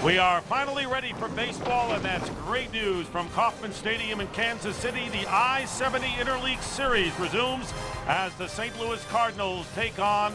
We are finally ready for baseball, and that's great news from Kauffman Stadium in Kansas City. The I-70 Interleague Series resumes as the St. Louis Cardinals take on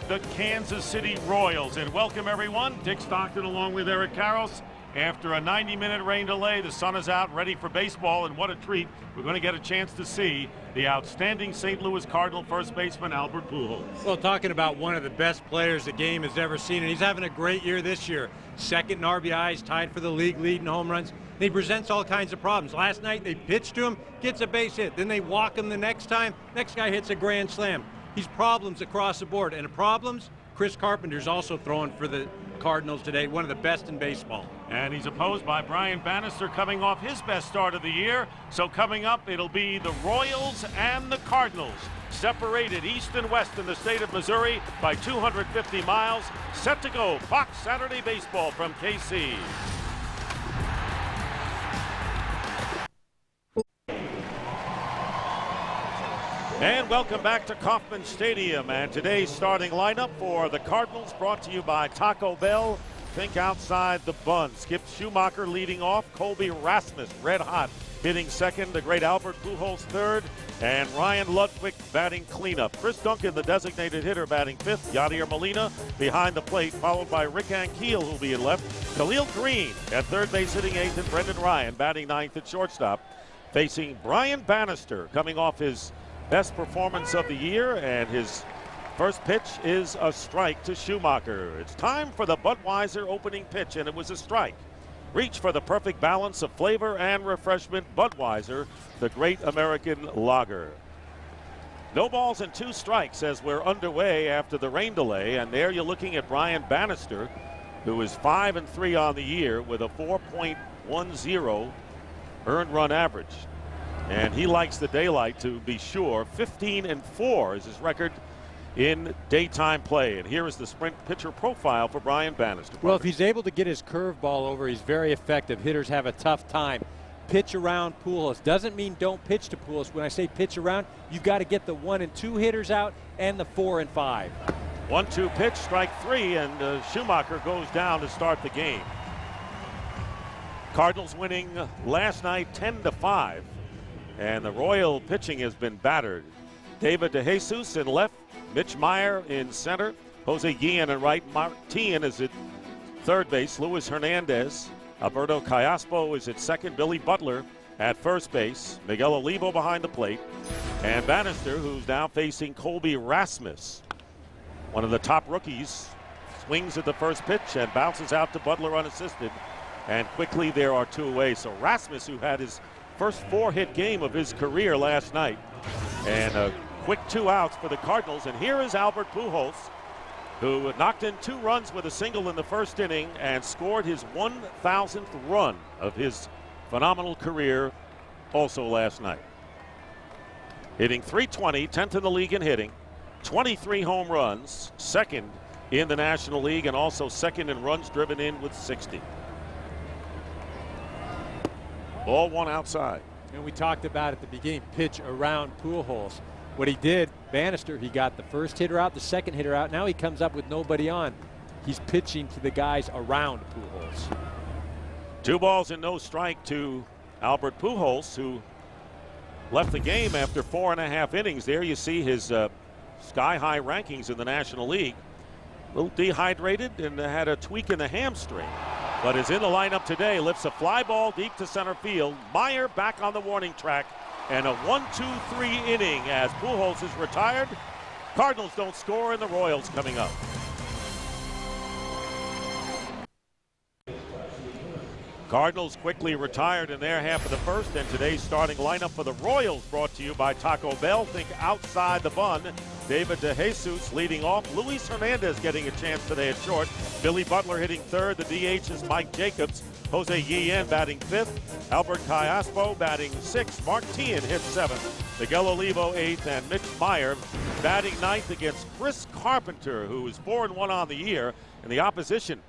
the Kansas City Royals. And welcome, everyone. Dick Stockton along with Eric Karros. After a 90-minute rain delay, the sun is out, ready for baseball, and what a treat. We're going to get a chance to see the outstanding St. Louis Cardinal first baseman, Albert Pujols. Well, talking about one of the best players the game has ever seen, and he's having a great year this year. Second in RBIs, tied for the league lead in home runs. And he presents all kinds of problems. Last night, they pitched to him, gets a base hit. Then they walk him the next time. Next guy hits a grand slam. He's problems across the board. And the problems, Chris Carpenter's also throwing for the Cardinals today, one of the best in baseball. And he's opposed by Brian Bannister coming off his best start of the year. So coming up, it'll be the Royals and the Cardinals, separated east and west in the state of Missouri by 250 miles. Set to go, Fox Saturday Baseball from KC. And welcome back to Kauffman Stadium, and today's starting lineup for the Cardinals brought to you by Taco Bell. Think outside the bun. Skip Schumacher leading off, Colby Rasmus red hot hitting second, the great Albert Pujols third, and Ryan Ludwig batting cleanup. Chris Duncan, the designated hitter, batting fifth. Yadier Molina behind the plate, followed by Rick Ankiel, who'll be in left. Khalil Greene at third base hitting eighth, and Brendan Ryan batting ninth at shortstop, facing Brian Bannister coming off his best performance of the year, and his first pitch is a strike to Schumacher. It's time for the Budweiser opening pitch, and it was a strike. Reach for the perfect balance of flavor and refreshment. Budweiser, the great American lager. No balls and two strikes as we're underway after the rain delay, and there you're looking at Brian Bannister, who is 5-3 on the year with a 4.10 earned run average. And he likes the daylight, to be sure. 15-4 is his record in daytime play. And here is the sprint pitcher profile for Brian Bannister. Well, if he's able to get his curveball over, he's very effective. Hitters have a tough time. Pitch around Pujols. Doesn't mean don't pitch to Pujols. When I say pitch around, you've got to get the 1 and 2 hitters out and the 4 and 5. 1-2 pitch, strike three, and Schumacher goes down to start the game. Cardinals winning last night 10-5. And the Royal pitching has been battered. David DeJesus in left, Mitch Meyer in center, Jose Guillen in right, Martin is at third base, Luis Hernandez, Alberto Callaspo is at second, Billy Butler at first base, Miguel Olivo behind the plate, and Bannister, who's now facing Colby Rasmus, one of the top rookies, swings at the first pitch and bounces out to Butler unassisted, and quickly there are two away. So Rasmus, who had his first 4-hit game of his career last night, and a quick 2 outs for the Cardinals. And here is Albert Pujols, who knocked in 2 runs with a single in the first inning and scored his 1,000th run of his phenomenal career also last night. Hitting .320, 10th in the league in hitting, 23 home runs, second in the National League, and also second in runs driven in with 60. Ball one outside. And we talked about at the beginning, pitch around Pujols. What he did, Bannister, he got the first hitter out, the second hitter out. Now he comes up with nobody on. He's pitching to the guys around Pujols. 2 balls and no strike to Albert Pujols, who left the game after 4.5 innings. There you see his sky-high rankings in the National League. A little dehydrated and had a tweak in the hamstring, but is in the lineup today. Lifts a fly ball deep to center field. Meyer back on the warning track, and a 1-2-3 inning as Pujols is retired. Cardinals don't score, and the Royals coming up. Cardinals quickly retired in their half of the first, and today's starting lineup for the Royals brought to you by Taco Bell. Think outside the bun. David DeJesus leading off. Luis Hernandez getting a chance today at short. Billy Butler hitting third. The DH is Mike Jacobs. Jose Guillen batting fifth. Albert Callaspo batting sixth. Martin hits seventh. Miguel Olivo eighth, and Mitch Meyer batting ninth against Chris Carpenter, who is 4-1 on the year, and the opposition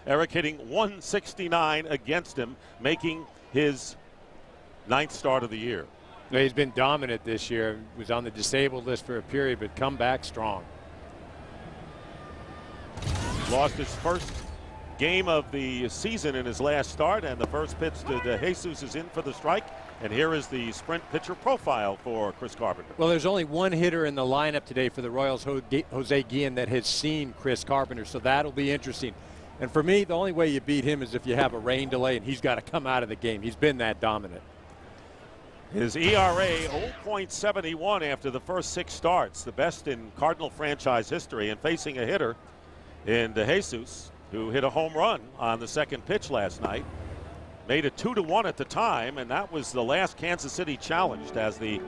Eric hitting 169 against him, making his 9th start of the year. He's been dominant this year. Was on the disabled list for a period, but come back strong. Lost his first game of the season in his last start, and the first pitch to DeJesus is in for the strike. And here is the sprint pitcher profile for Chris Carpenter. Well, there's only one hitter in the lineup today for the Royals, Jose Guillen, that has seen Chris Carpenter, so that'll be interesting. And for me, the only way you beat him is if you have a rain delay and he's got to come out of the game. He's been that dominant. His ERA 0.71 after the first 6 starts, the best in Cardinal franchise history, and facing a hitter in DeJesus, who hit a home run on the second pitch last night. Made it 2-1 at the time, and that was the last Kansas City challenged, as the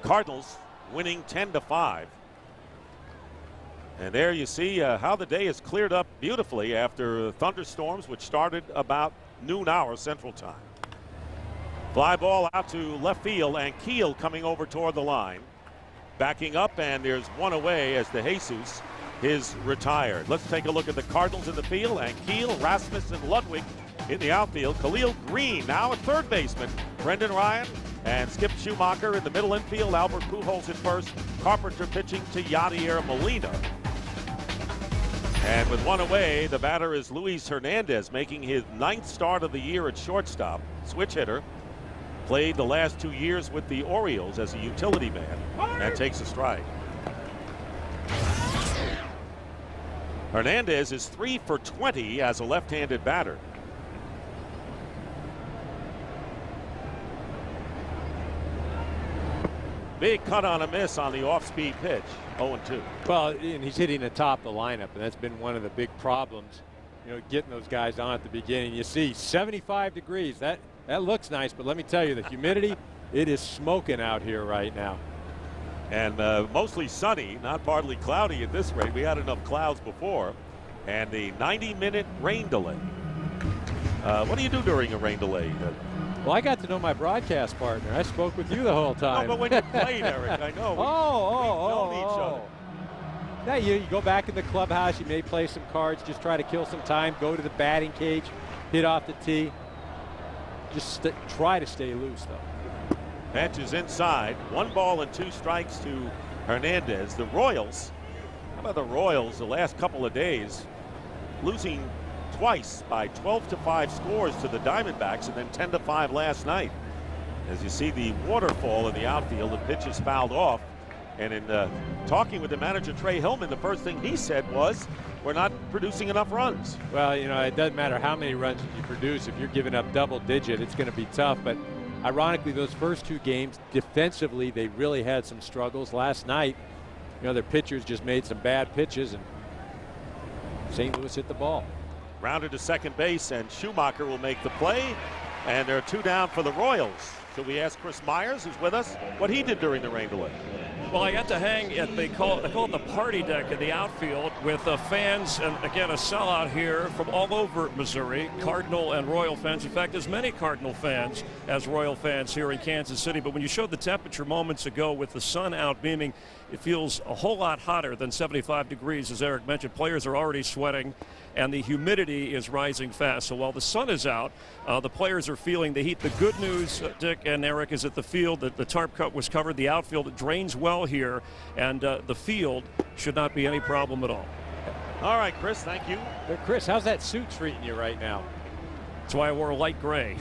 Cardinals winning 10-5. And there you see how the day has cleared up beautifully after thunderstorms, which started about noon hour Central Time. Fly ball out to left field, and Keel coming over toward the line. Backing up, and there's one away as DeJesus is retired. Let's take a look at the Cardinals in the field, and Keel, Rasmussen, Ludwig in the outfield. Khalil Greene now at third baseman. Brendan Ryan and Skip Schumacher in the middle infield. Albert Pujols in first. Carpenter pitching to Yadier Molina. And with one away, the batter is Luis Hernandez, making his 9th start of the year at shortstop. Switch hitter. Played the last 2 years with the Orioles as a utility man, and takes a strike. Hernandez is 3 for 20 as a left-handed batter. Big cut on a miss on the off-speed pitch, 0-2. Well, and he's hitting the top of the lineup, and that's been one of the big problems, getting those guys on at the beginning. You see 75 degrees. That looks nice, but let me tell you, the humidity, it is smoking out here right now. And mostly sunny, not partly cloudy at this rate. We had enough clouds before. And the 90-minute rain delay. What do you do during a rain delay? Well, I got to know my broadcast partner. I spoke with you the whole time. No, but when you played, Eric, I know. We've known each other. Now you go back in the clubhouse. You may play some cards, just try to kill some time, go to the batting cage, hit off the tee. Just try to stay loose, though. Pitch is inside. 1 ball and 2 strikes to Hernandez. The Royals, how about the Royals the last couple of days, losing twice by 12-5 scores to the Diamondbacks, and then 10-5 last night. As you see the waterfall in the outfield, the pitch is fouled off. And in talking with the manager, Trey Hillman, the first thing he said was, we're not producing enough runs. Well, it doesn't matter how many runs you produce. If you're giving up double digit, it's going to be tough. But ironically, those first 2 games, defensively, they really had some struggles. Last night, their pitchers just made some bad pitches, and St. Louis hit the ball. Rounded to second base, and Schumacher will make the play. And there are 2 down for the Royals. So we ask Chris Myers, who's with us, what he did during the rain delay. Well, I got to hang at they call it the party deck in the outfield with fans, and again a sellout here from all over Missouri, Cardinal and Royal fans. In fact, as many Cardinal fans as Royal fans here in Kansas City. But when you showed the temperature moments ago with the sun out beaming, it feels a whole lot hotter than 75 degrees, as Eric mentioned. Players are already sweating, and the humidity is rising fast. So while the sun is out, the players are feeling the heat. The good news, Dick and Eric, is that the field, that the tarp cut was covered. The outfield, it drains well here, and the field should not be any problem at all. All right, Chris, thank you. Chris, how's that suit treating you right now? That's why I wore light gray.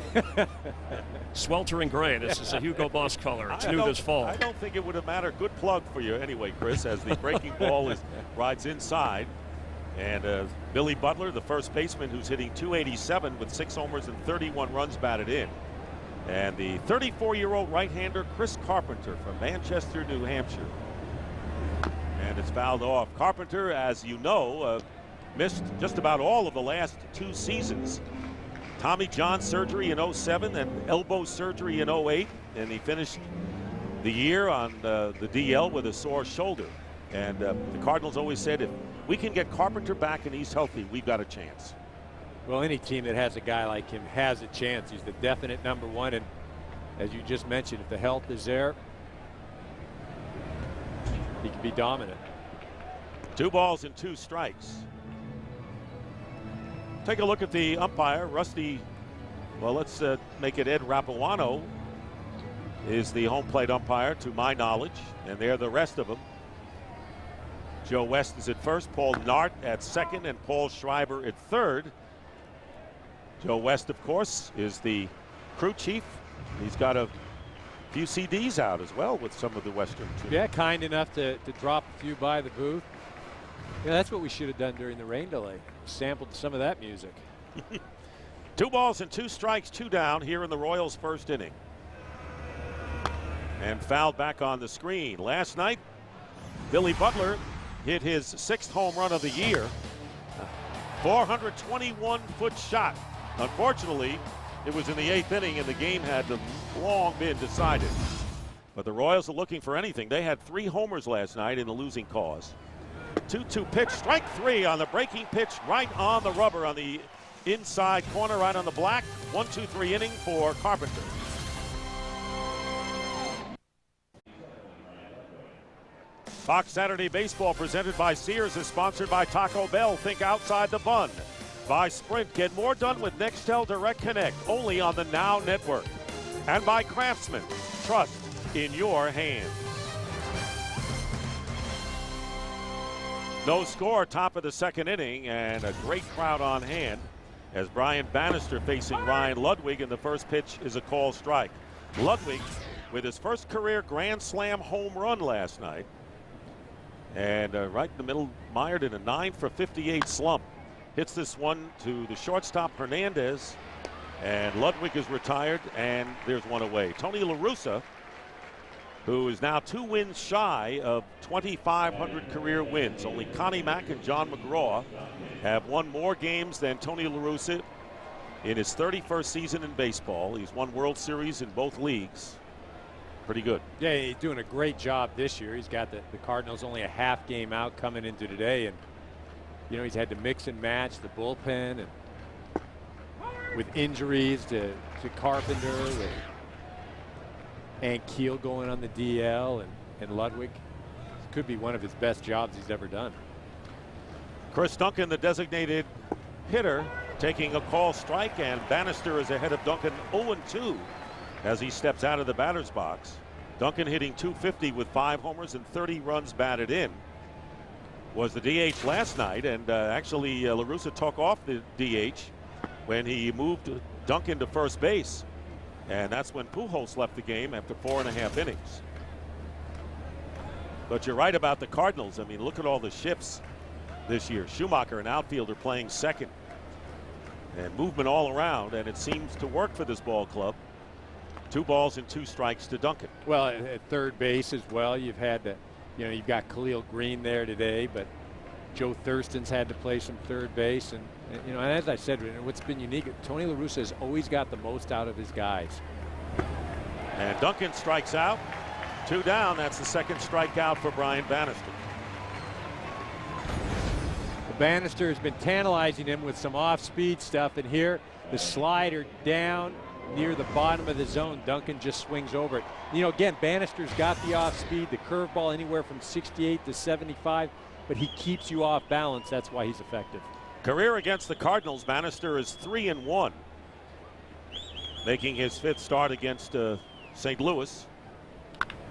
Sweltering gray. This is a Hugo Boss color. It's new this fall. I don't think it would have mattered. Good plug for you anyway, Chris, as the breaking ball rides inside. And Billy Butler, the first baseman, who's hitting .287 with 6 homers and 31 runs batted in. And the 34-year-old right-hander Chris Carpenter from Manchester, New Hampshire. And it's fouled off. Carpenter, as you know, missed just about all of the last 2 seasons. Tommy John surgery in 07 and elbow surgery in 08. And he finished the year on the DL with a sore shoulder. And the Cardinals always said, if we can get Carpenter back and he's healthy, we've got a chance. Well, any team that has a guy like him has a chance. He's the definite number 1. And as you just mentioned, if the health is there, he can be dominant. 2 balls and 2 strikes. Take a look at the umpire, Rusty. Well, let's make it Ed Rapuano is the home plate umpire, to my knowledge, and they're the rest of them. Joe West is at first, Paul Nart at second, and Paul Schreiber at third. Joe West, of course, is the crew chief. He's got a few CDs out as well with some of the Western tunes. Yeah, kind enough to drop a few by the booth. Yeah, that's what we should have done during the rain delay. Sampled some of that music. 2 balls and 2 strikes, 2 down here in the Royals' first inning. And fouled back on the screen. Last night, Billy Butler hit his 6th home run of the year. 421-foot shot. Unfortunately, it was in the 8th inning and the game had long been decided. But the Royals are looking for anything. They had 3 homers last night in the losing cause. 2-2 pitch, strike 3 on the breaking pitch, right on the rubber on the inside corner, right on the black. 1-2-3 inning for Carpenter. Fox Saturday Baseball presented by Sears is sponsored by Taco Bell. Think outside the bun. By Sprint, get more done with Nextel Direct Connect, only on the Now Network. And by Craftsman, trust in your hands. No score, top of the 2nd inning, and a great crowd on hand as Brian Bannister facing Ryan Ludwig, and the first pitch is a called strike. Ludwig with his first career Grand Slam home run last night. And right in the middle, mired in a 9-for-58 slump. Hits this one to the shortstop Hernandez, and Ludwig is retired, and there's one away. Tony La Russa, who is now 2 wins shy of 2,500 career wins. Only Connie Mack and John McGraw have won more games than Tony La Russa in his 31st season in baseball. He's won World Series in both leagues. Pretty good. Yeah, he's doing a great job this year. He's got the Cardinals only a half game out coming into today, and you know, he's had to mix and match the bullpen, and with injuries to Carpenter, with and Keel going on the DL, and Ludwig. Could be one of his best jobs he's ever done. Chris Duncan, the designated hitter, taking a call strike, and Bannister is ahead of Duncan 0-2 as he steps out of the batter's box. Duncan hitting .250 with 5 homers and 30 runs batted in. Was the DH last night, and actually La Russa took off the DH when he moved Duncan to first base, and that's when Pujols left the game after 4.5 innings. But you're right about the Cardinals. I mean, look at all the shifts this year. Schumacher, an outfielder, playing second, and movement all around, and it seems to work for this ball club. 2 balls and 2 strikes to Duncan. Well, at third base as well, you've had to. You know, you've got Khalil Greene there today, but Joe Thurston's had to play some third base. And you know, and as I said, what's been unique, Tony La Russa has always got the most out of his guys. And Duncan strikes out. 2 down. That's the 2nd strikeout for Brian Bannister. Bannister has been tantalizing him with some off-speed stuff, and here the slider down near the bottom of the zone. Duncan just swings over it. You know, again, Bannister's got the off-speed, the curveball anywhere from 68 to 75, but he keeps you off balance. That's why he's effective. Career against the Cardinals, Bannister is 3-1, making his 5th start against St. Louis.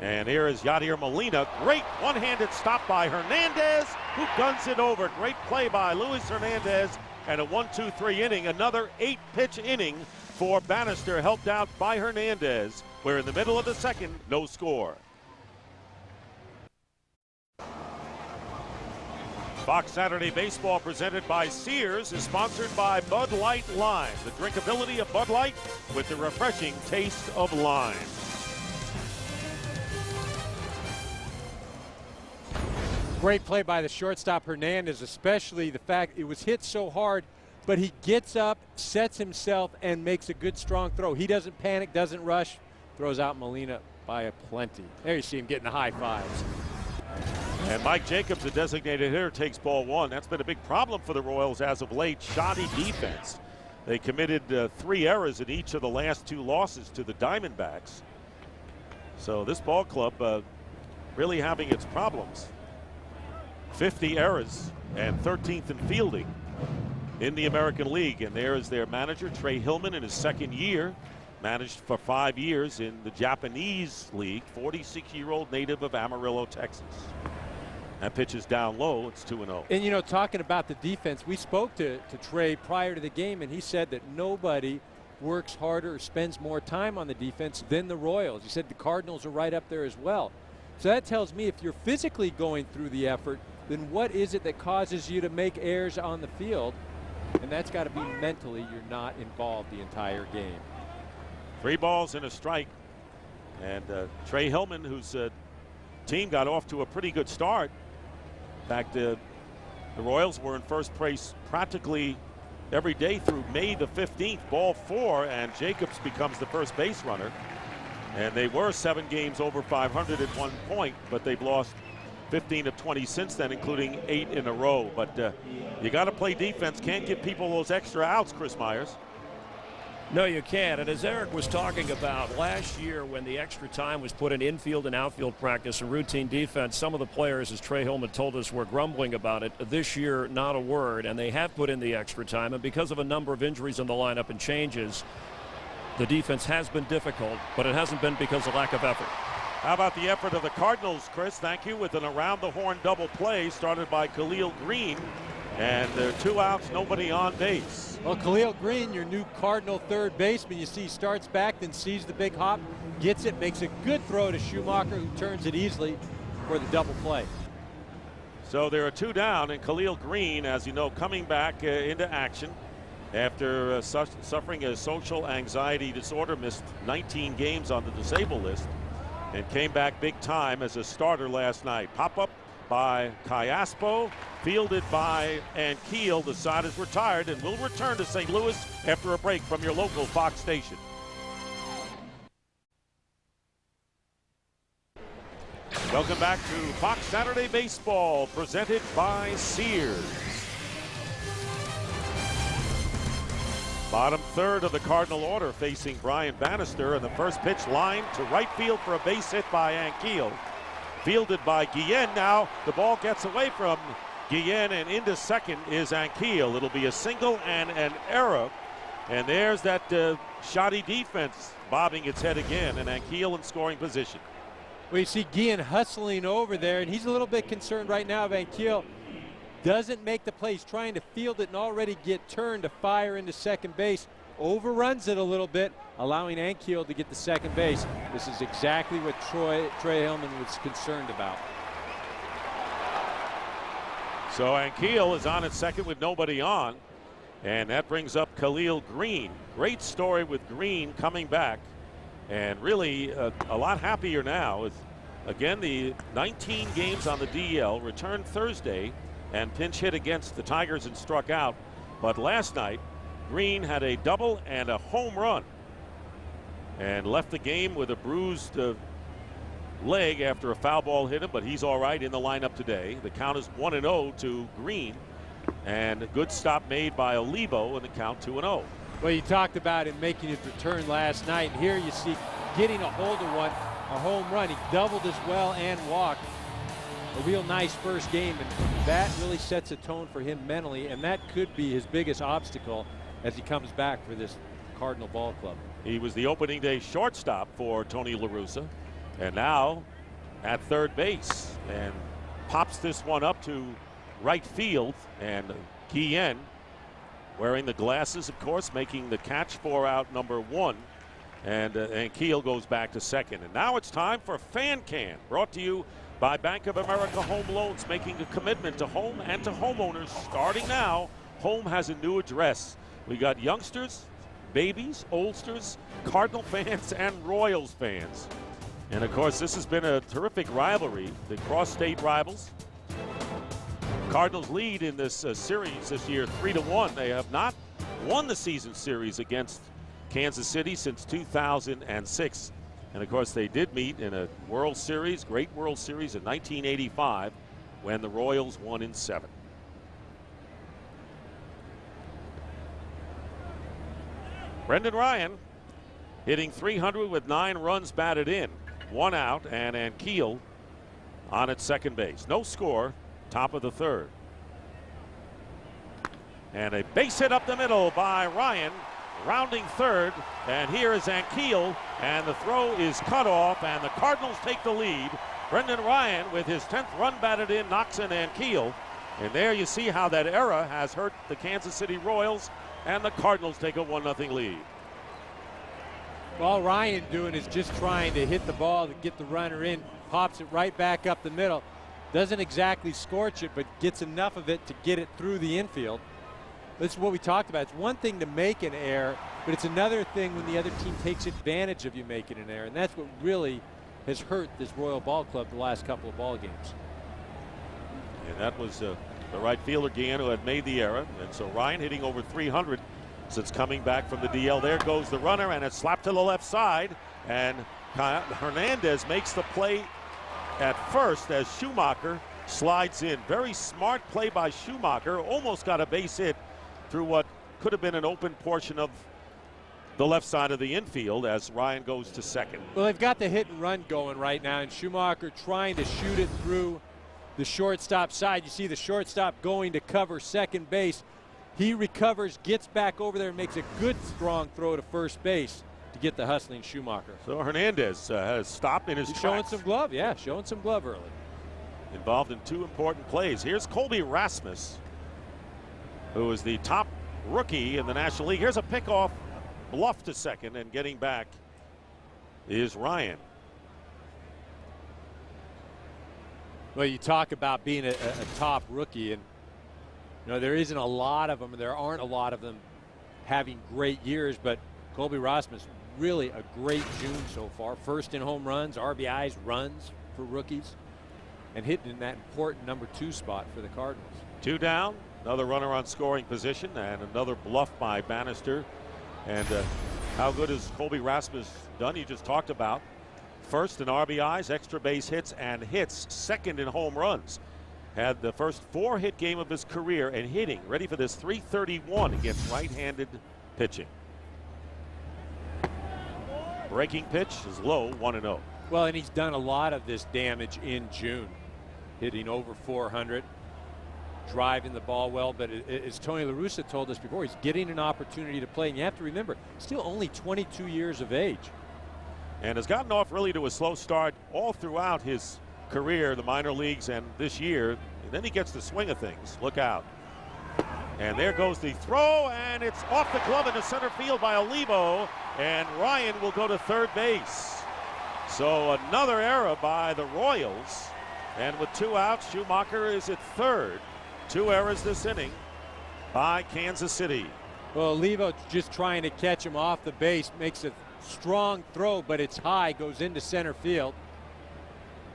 And here is Yadier Molina. Great one-handed stop by Hernandez, who guns it over. Great play by Luis Hernandez, and a 1-2-3 inning. Another 8-pitch inning for Bannister, helped out by Hernandez. We're in the middle of the 2nd, no score. Fox Saturday Baseball presented by Sears is sponsored by Bud Light Lime. The drinkability of Bud Light with the refreshing taste of lime. Great play by the shortstop Hernandez, especially the fact it was hit so hard, but he gets up, sets himself, and makes a good strong throw. He doesn't panic, doesn't rush, throws out Molina by a plenty. There you see him getting the high fives. And Mike Jacobs, the designated hitter, takes ball 1. That's been a big problem for the Royals as of late. Shoddy defense. They committed 3 errors in each of the last 2 losses to the Diamondbacks. So this ball club really having its problems. 50 errors and 13th in fielding in the American League. And there is their manager, Trey Hillman, in his 2nd year. Managed for 5 years in the Japanese League. 46-year-old native of Amarillo, Texas. That pitch is down low. It's 2-0. And, you know, talking about the defense, we spoke to Trey prior to the game, and he said that nobody works harder or spends more time on the defense than the Royals. He said the Cardinals are right up there as well. So that tells me if you're physically going through the effort, then what is it that causes you to make errors on the field? And that's got to be mentally you're not involved the entire game. 3 balls and a strike. And Trey Hillman, whose team got off to a pretty good start. In fact, the Royals were in first place practically every day through May the 15th, ball 4, and Jacobs becomes the first base runner. And they were 7 games over 500 at one point, but they've lost 15 of 20 since then, including 8 in a row. But you got to play defense. Can't give people those extra outs, Chris Myers. No, you can't. And as Eric was talking about last year, when the extra time was put in infield and outfield practice and routine defense, some of the players, as Trey Hillman told us, were grumbling about it. This year, not a word, and they have put in the extra time. And because of a number of injuries in the lineup and changes, the defense has been difficult, but it hasn't been because of lack of effort. How about the effort of the Cardinals, Chris? Thank you. With an around-the-horn double play started by Khalil Greene. And there are 2 outs, nobody on base. Well, Khalil Greene, your new Cardinal third baseman, you see starts back, then sees the big hop, gets it, makes a good throw to Schumacher, who turns it easily for the double play. So there are 2 down, and Khalil Greene, as you know, coming back into action after suffering a social anxiety disorder, missed 19 games on the disabled list, and came back big time as a starter last night. Pop-up by Cayaspo, fielded by Ankiel. The side is retired and will return to St. Louis after a break from your local Fox station. Welcome back to Fox Saturday Baseball, presented by Sears. Bottom third of the Cardinal order facing Brian Bannister, and the first pitch line to right field for a base hit by Ankiel. Fielded by Guillen. Now the ball gets away from Guillen, and into second is Ankiel. It'll be a single and an error. And there's that shoddy defense bobbing its head again, and Ankiel in scoring position. Well, you see Guillen hustling over there, and he's a little bit concerned right now. Ankiel doesn't make the play. He's trying to field it and already get turned to fire into second base. Overruns it a little bit, allowing Ankiel to get to second base. This is exactly what Trey Hillman was concerned about. So Ankiel is on at second with nobody on, and that brings up Khalil Greene. Great story with Greene coming back, and really a lot happier now with, again, the 19 games on the DL, returned Thursday and pinch hit against the Tigers and struck out. But last night, Greene had a double and a home run and left the game with a bruised leg after a foul ball hit him, but he's all right in the lineup today. The count is 1-0 to Greene, and a good stop made by Olivo, and the count 2-0. Well, you talked about him making his return last night, and here you see getting a hold of one, a home run. He doubled as well and walked. A real nice first game, and that really sets a tone for him mentally, and that could be his biggest obstacle as he comes back for this Cardinal ball club. He was the opening day shortstop for Tony La Russa, and now at third base, and pops this one up to right field, and Guillen, wearing the glasses, of course, making the catch for out number 1, and Ankiel goes back to second. And now it's time for Fan Can, brought to you by Bank of America Home Loans, making a commitment to home and to homeowners starting now. Home has a new address. We got youngsters, babies, oldsters, Cardinal fans, and Royals fans. And of course, this has been a terrific rivalry, the cross-state rivals. Cardinals lead in this series this year 3-1. They have not won the season series against Kansas City since 2006. And of course, they did meet in a World Series, great World Series in 1985, when the Royals won in 7. Brendan Ryan hitting .300 with 9 runs batted in, 1 out, and Ankiel on at second base. No score, top of the third. And a base hit up the middle by Ryan, rounding third, and here is Ankiel, and the throw is cut off, and the Cardinals take the lead Brendan Ryan, with his 10th run batted in, knocks in Ankiel. And there you see how that error has hurt the Kansas City Royals, and the Cardinals take a 1-0 lead. All Ryan doing is just trying to hit the ball to get the runner in, pops it right back up the middle. Doesn't exactly scorch it, but gets enough of it to get it through the infield. This is what we talked about. It's one thing to make an error, but it's another thing when the other team takes advantage of you making an error. And that's what really has hurt this Royal Ball Club the last couple of ball games. And that was the right fielder, Guillen, who had made the error. And so Ryan hitting over 300 since coming back from the DL. There goes the runner, and it's slapped to the left side. And Hernandez makes the play at first as Schumacher slides in. Very smart play by Schumacher. Almost got a base hit through what could have been an open portion of the left side of the infield as Ryan goes to second. Well, they've got the hit and run going right now, and Schumacher trying to shoot it through the shortstop side. You see the shortstop going to cover second base. He recovers, gets back over there, and makes a good strong throw to first base to get the hustling Schumacher. So Hernandez has stopped in his He's tracks. showing some glove, yeah, showing some glove early. Involved in two important plays. Here's Colby Rasmus, who is the top rookie in the National League. Here's a pickoff, bluff to second, and getting back is Ryan. Well, you talk about being a top rookie, and you know there isn't a lot of them. There aren't a lot of them having great years, but Colby Rasmus really a great June so far. First in home runs, RBIs, runs for rookies, and hitting in that important number 2 spot for the Cardinals. 2 down, another runner on scoring position, and another bluff by Bannister. And how good has Colby Rasmus done? You just talked about. First in RBIs, extra base hits, and hits. Second in home runs. Had the first 4-hit game of his career, and hitting ready for this .331 against right-handed pitching. Breaking pitch is low, 1-0. Well, and he's done a lot of this damage in June, hitting over 400, driving the ball well. But as Tony La Russa told us before, he's getting an opportunity to play. And you have to remember, still only 22 years of age. And has gotten off really to a slow start all throughout his career, the minor leagues and this year. And then he gets the swing of things. Look out. And there goes the throw, and it's off the glove into center field by Olivo, and Ryan will go to third base. So another error by the Royals, and with 2 outs, Schumacher is at third. 2 errors this inning by Kansas City. Well, Olivo just trying to catch him off the base, makes a strong throw, but it's high, goes into center field.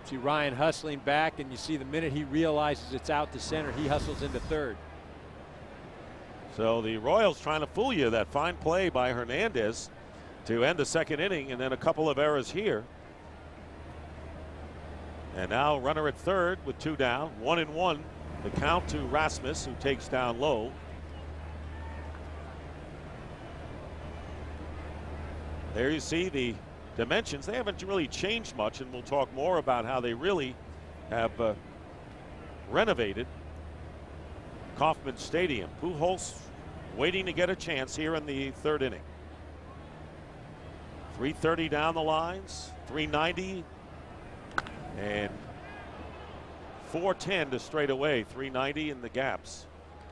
See Ryan hustling back, and you see the minute he realizes it's out to center, he hustles into third. So the Royals trying to fool you. That fine play by Hernandez to end the second inning, and then a couple of errors here. And now runner at third with 2 down, 1-1. The count to Rasmus, who takes down low. There you see the dimensions. They haven't really changed much, and we'll talk more about how they really have renovated Kauffman Stadium. Pujols waiting to get a chance here in the third inning. 330 down the lines, 390, and 410 to straight away, 390 in the gaps.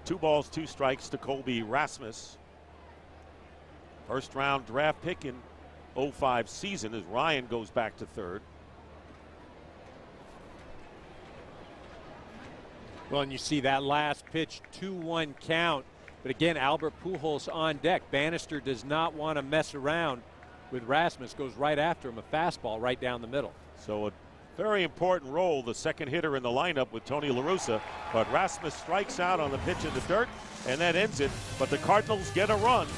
2 balls, 2 strikes to Colby Rasmus. First round draft pick in '05 season as Ryan goes back to third. Well, and you see that last pitch, 2-1 count. But again, Albert Pujols on deck. Bannister does not want to mess around with Rasmus, goes right after him, a fastball right down the middle. So a very important role, the second hitter in the lineup with Tony La Russa. But Rasmus strikes out on the pitch in the dirt, and that ends it. But the Cardinals get a run.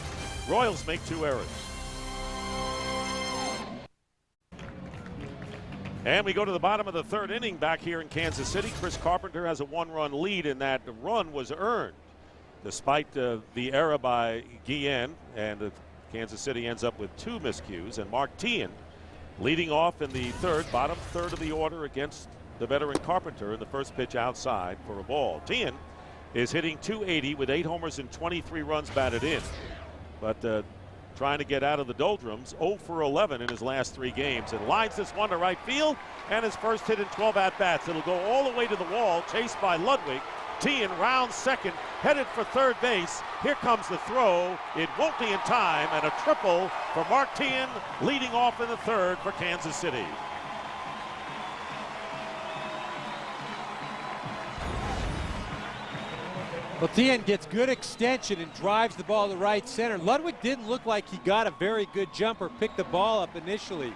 Royals make 2 errors. And we go to the bottom of the third inning back here in Kansas City. Chris Carpenter has a 1-run lead, and that run was earned despite the error by Guillen, and Kansas City ends up with 2 miscues. And Mark Teahen leading off in the bottom third of the order against the veteran Carpenter, in the first pitch outside for a ball. Teahen is hitting .280 with 8 homers and 23 runs batted in. But trying to get out of the doldrums. 0 for 11 in his last 3 games, and lines this one to right field, and his first hit in 12 at-bats. It'll go all the way to the wall, chased by Ludwig. Teahan rounds second, headed for third base. Here comes the throw. It won't be in time, and a triple for Mark Teahan, leading off in the third for Kansas City. Well, Teahan gets good extension and drives the ball to right center. Ludwig didn't look like he got a very good jump or picked the ball up initially.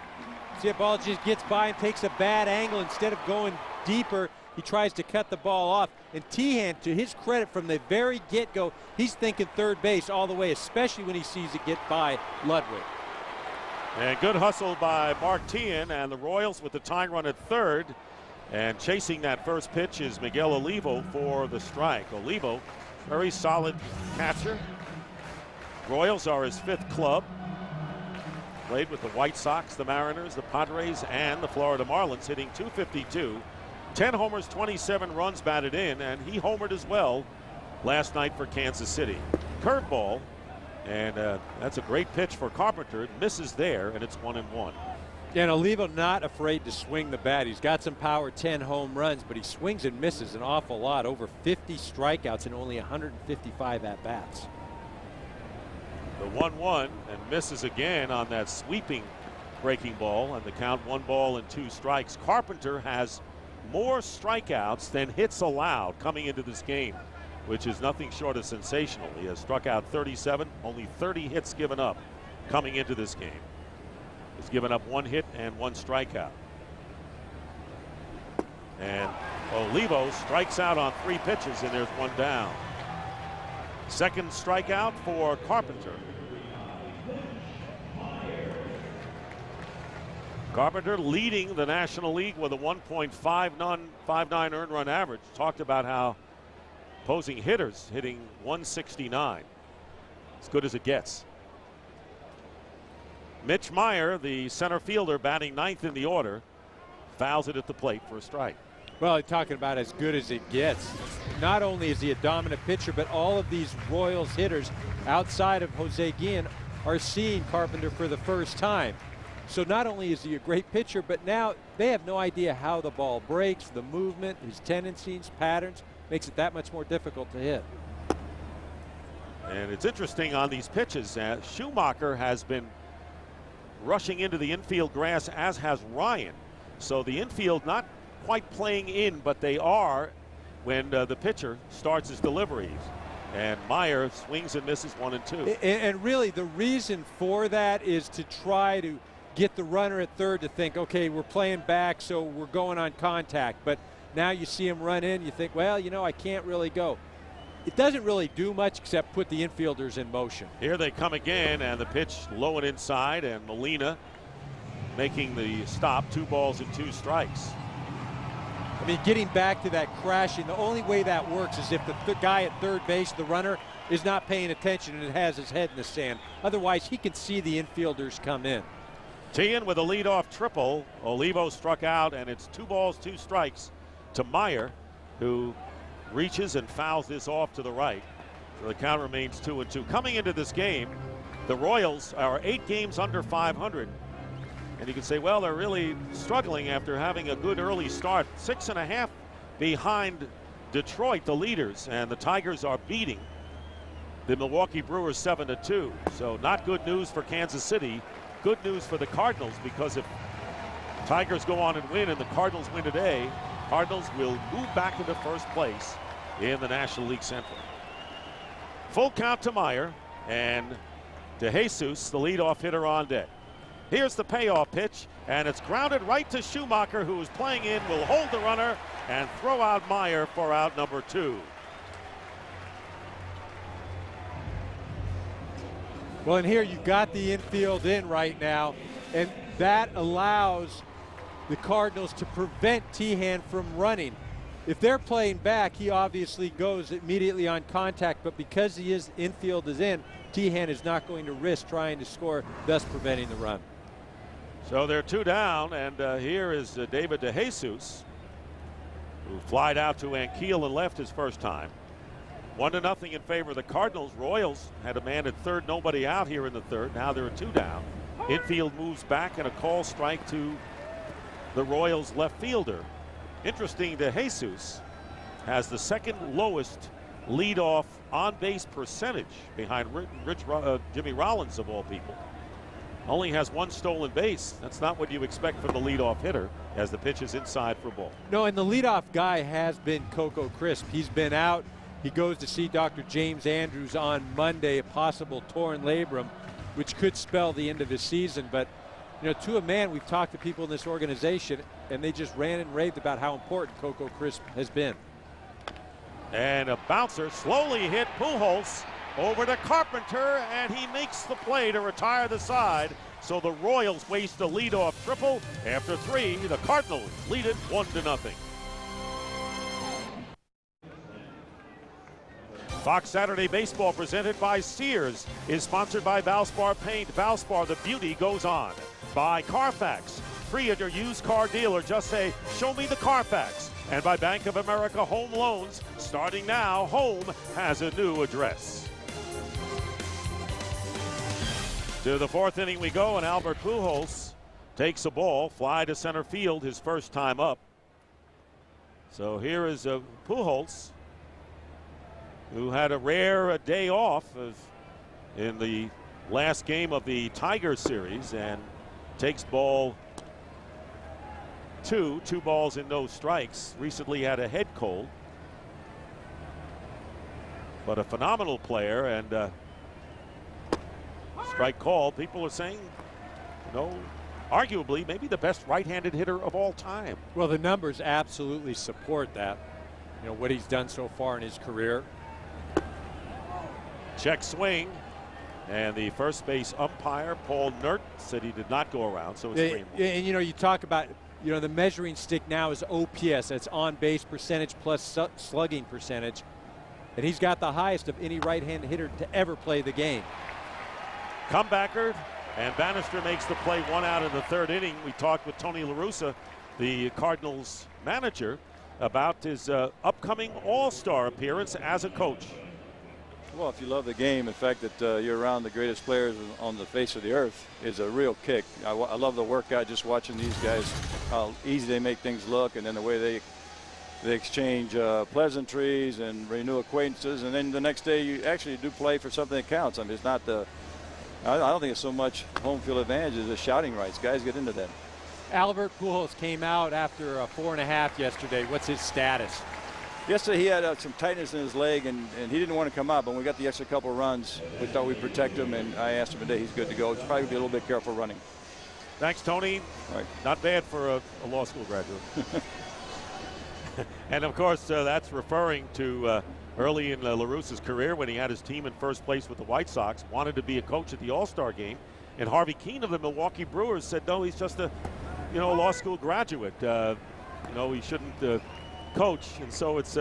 See, the ball just gets by and takes a bad angle. Instead of going deeper, he tries to cut the ball off. And Teahan, to his credit, from the very get-go, he's thinking third base all the way, especially when he sees it get by Ludwig. And good hustle by Mark Teahan, and the Royals with the tying run at third. And chasing that first pitch is Miguel Olivo for the strike. Olivo, very solid catcher. Royals are his 5th club. Played with the White Sox, the Mariners, the Padres, and the Florida Marlins, hitting .252. 10 homers, 27 runs batted in, and he homered as well last night for Kansas City. Curveball, and that's a great pitch for Carpenter. It misses there, and it's 1-1. And Olivo not afraid to swing the bat. He's got some power, 10 home runs, but he swings and misses an awful lot. Over 50 strikeouts and only 155 at-bats. The 1-1, and misses again on that sweeping breaking ball, and the count 1 ball and 2 strikes. Carpenter has more strikeouts than hits allowed coming into this game, which is nothing short of sensational. He has struck out 37, only 30 hits given up coming into this game. He's given up 1 hit and 1 strikeout. And Olivo strikes out on 3 pitches, and there's 1 down. Second strikeout for Carpenter. Carpenter leading the National League with a 1.59 earned run average. Talked about how opposing hitters hitting 169. As good as it gets. Mitch Meyer, the center fielder, batting 9th in the order, fouls it at the plate for a strike. Well, you're talking about as good as it gets. Not only is he a dominant pitcher, but all of these Royals hitters outside of Jose Guillen are seeing Carpenter for the first time. So not only is he a great pitcher, but now they have no idea how the ball breaks, the movement, his tendencies, patterns, makes it that much more difficult to hit. And it's interesting on these pitches. Schumacher has been rushing into the infield grass, as has Ryan. So the infield not quite playing in, but they are when the pitcher starts his deliveries. And Meyer swings and misses 1 and 2. And really the reason for that is to try to get the runner at third to think, okay, we're playing back, so we're going on contact. But now you see him run in, you think, well, you know, I can't really go. It doesn't really do much except put the infielders in motion. Here they come again, and the pitch low and inside, and Molina making the stop. 2 balls and 2 strikes. I mean, getting back to that crashing, the only way that works is if the guy at third base, the runner, is not paying attention and has his head in the sand. Otherwise, he can see the infielders come in. Teahan with a leadoff triple. Olivo struck out, and it's 2 balls, 2 strikes to Meyer, who reaches and fouls this off to the right. So the count remains 2 and 2. Coming into this game, the Royals are 8 games under 500. And you can say, well, they're really struggling after having a good early start. 6.5 behind Detroit, the leaders, and the Tigers are beating the Milwaukee Brewers 7-2. So not good news for Kansas City. Good news for the Cardinals, because if Tigers go on and win and the Cardinals win today, Cardinals will move back into first place in the National League Central. Full count to Meyer, and DeJesus, the leadoff hitter, on deck. Here's the payoff pitch, and it's grounded right to Schumacher, who is playing in, will hold the runner and throw out Meyer for out number 2. Well, and here you've got the infield in right now, and that allows the Cardinals to prevent Teahan from running. If they're playing back, he obviously goes immediately on contact, but because his infield is in, Teahan is not going to risk trying to score, thus preventing the run. So they're 2 down, and here is David DeJesus, who flied out to Ankiel and left his first time. 1-0 in favor of the Cardinals. Royals had a man at third, nobody out here in the third. Now there are 2 down. Infield moves back and a call strike to the Royals left fielder. Interesting, De Jesus has the second lowest leadoff on-base percentage behind Jimmy Rollins of all people. Only has 1 stolen base. That's not what you expect from the leadoff hitter as the pitch is inside for ball. No, and the leadoff guy has been Coco Crisp. He's been out. He goes to see Dr. James Andrews on Monday, a possible torn labrum, which could spell the end of his season. But, you know, to a man, we've talked to people in this organization, and they just ran and raved about how important Coco Crisp has been. And a bouncer slowly hit Pujols over to Carpenter, and he makes the play to retire the side. So the Royals waste a leadoff triple. After 3, the Cardinals lead it 1-0. Fox Saturday Baseball, presented by Sears, is sponsored by Valspar Paint. Valspar, the beauty goes on. By Carfax, free at your used car dealer. Just say, show me the Carfax. And by Bank of America Home Loans, starting now, home has a new address. To the 4th inning we go, and Albert Pujols takes a ball, fly to center field, his first time up. So here is Pujols, who had a rare day off in the last game of the Tiger series, and takes ball 2 balls and no strikes. Recently had a head cold, but a phenomenal player, and strike call. People are saying, you know, arguably maybe the best right-handed hitter of all time. Well, the numbers absolutely support that. You know, what he's done so far in his career. Check swing, and the first base umpire, Paul Nert, said he did not go around, so it's 3-1. And, you know, you talk about, you know, the measuring stick now is OPS. That's on-base percentage plus slugging percentage. And he's got the highest of any right-handed hitter to ever play the game. Comebacker, and Bannister makes the play, 1 out in the 3rd inning. We talked with Tony La Russa, the Cardinals manager, about his upcoming All-Star appearance as a coach. Well, if you love the game, the fact that you're around the greatest players on the face of the earth is a real kick. I love the workout, just watching these guys, how easy they make things look, and then the way they exchange pleasantries and renew acquaintances, and then the next day you actually do play for something that counts. I mean, it's not I don't think it's so much home field advantage as the shouting rights. Guys get into that. Albert Pujols came out after a 4.5 yesterday. What's his status? Yesterday he had some tightness in his leg, and he didn't want to come out, but when we got the extra couple runs, we thought we'd protect him, and I asked him today he's good to go. He's probably be a little bit careful running. Thanks, Tony. All right. Not bad for a law school graduate. And of course, that's referring to early in La Russa's career when he had his team in first place with the White Sox, wanted to be a coach at the All-Star game, and Harvey Keene of the Milwaukee Brewers said, no, he's just a law school graduate. He shouldn't coach, and so it's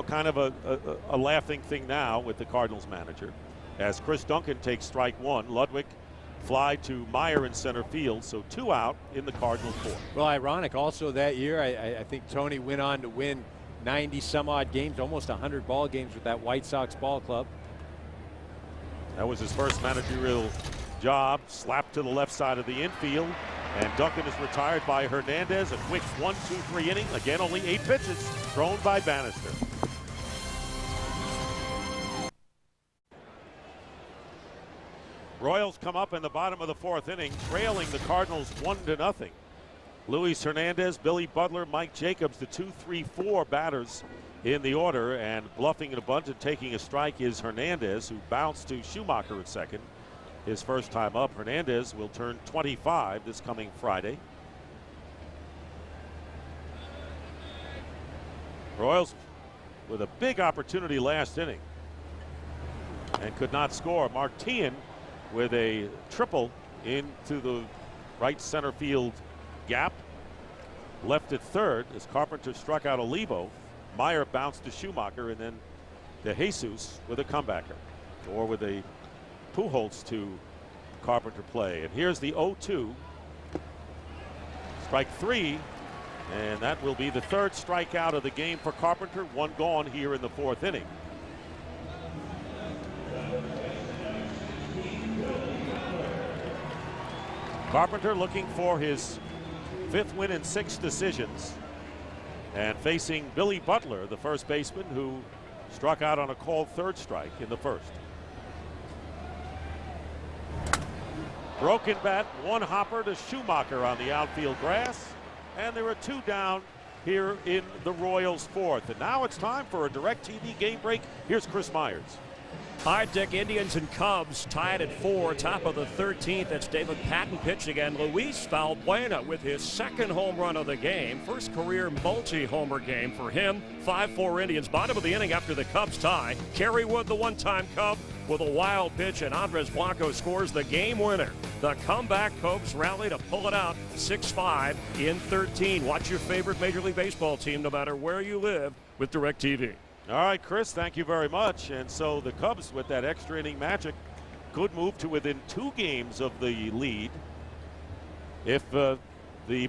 kind of a laughing thing now with the Cardinals manager, as Chris Duncan takes strike 1. Ludwig fly to Meyer in center field, so 2 out in the Cardinals 4. Well, ironic also that year, I think Tony went on to win 90 some odd games, almost 100 ball games with that White Sox ball club. That was his first managerial job. Slapped to the left side of the infield, and Duncan is retired by Hernandez. A quick 1-2-3 inning. Again, only 8 pitches thrown by Bannister. Royals come up in the bottom of the 4th inning, trailing the Cardinals 1-0. Luis Hernandez, Billy Butler, Mike Jacobs, the 2-3-4 batters in the order, and bluffing in a bunt and taking a strike is Hernandez, who bounced to Schumacher at second. His first time up. Hernandez will turn 25 this coming Friday. Royals with a big opportunity last inning and could not score. Martian with a triple into the right center field gap. Left at third as Carpenter struck out Olivo. Meyer bounced to Schumacher, and then De Jesus with a comebacker, or with a Pujols to Carpenter play. And here's the 0-2. Strike 3, and that will be the 3rd strikeout of the game for Carpenter. 1 gone here in the 4th inning. Carpenter looking for his 5th win in 6 decisions, and facing Billy Butler, the first baseman, who struck out on a called 3rd strike in the 1st. Broken bat, 1 hopper to Schumacher on the outfield grass, and there are 2 down here in the Royals 4th. And now it's time for a DirecTV game break. Here's Chris Myers. Hi, Dick. Indians and Cubs tied at 4, top of the 13th. That's David Patton pitching, and Luis Valbuena with his 2nd home run of the game. First career multi-homer game for him. 5-4 Indians. Bottom of the inning after the Cubs tie. Kerry Wood, the one-time Cub, with a wild pitch, and Andres Blanco scores the game winner. The comeback Cubs rally to pull it out 6-5 in 13. Watch your favorite Major League Baseball team no matter where you live with DirecTV. All right, Chris, thank you very much. And so the Cubs, with that extra inning magic, could move to within 2 games of the lead if the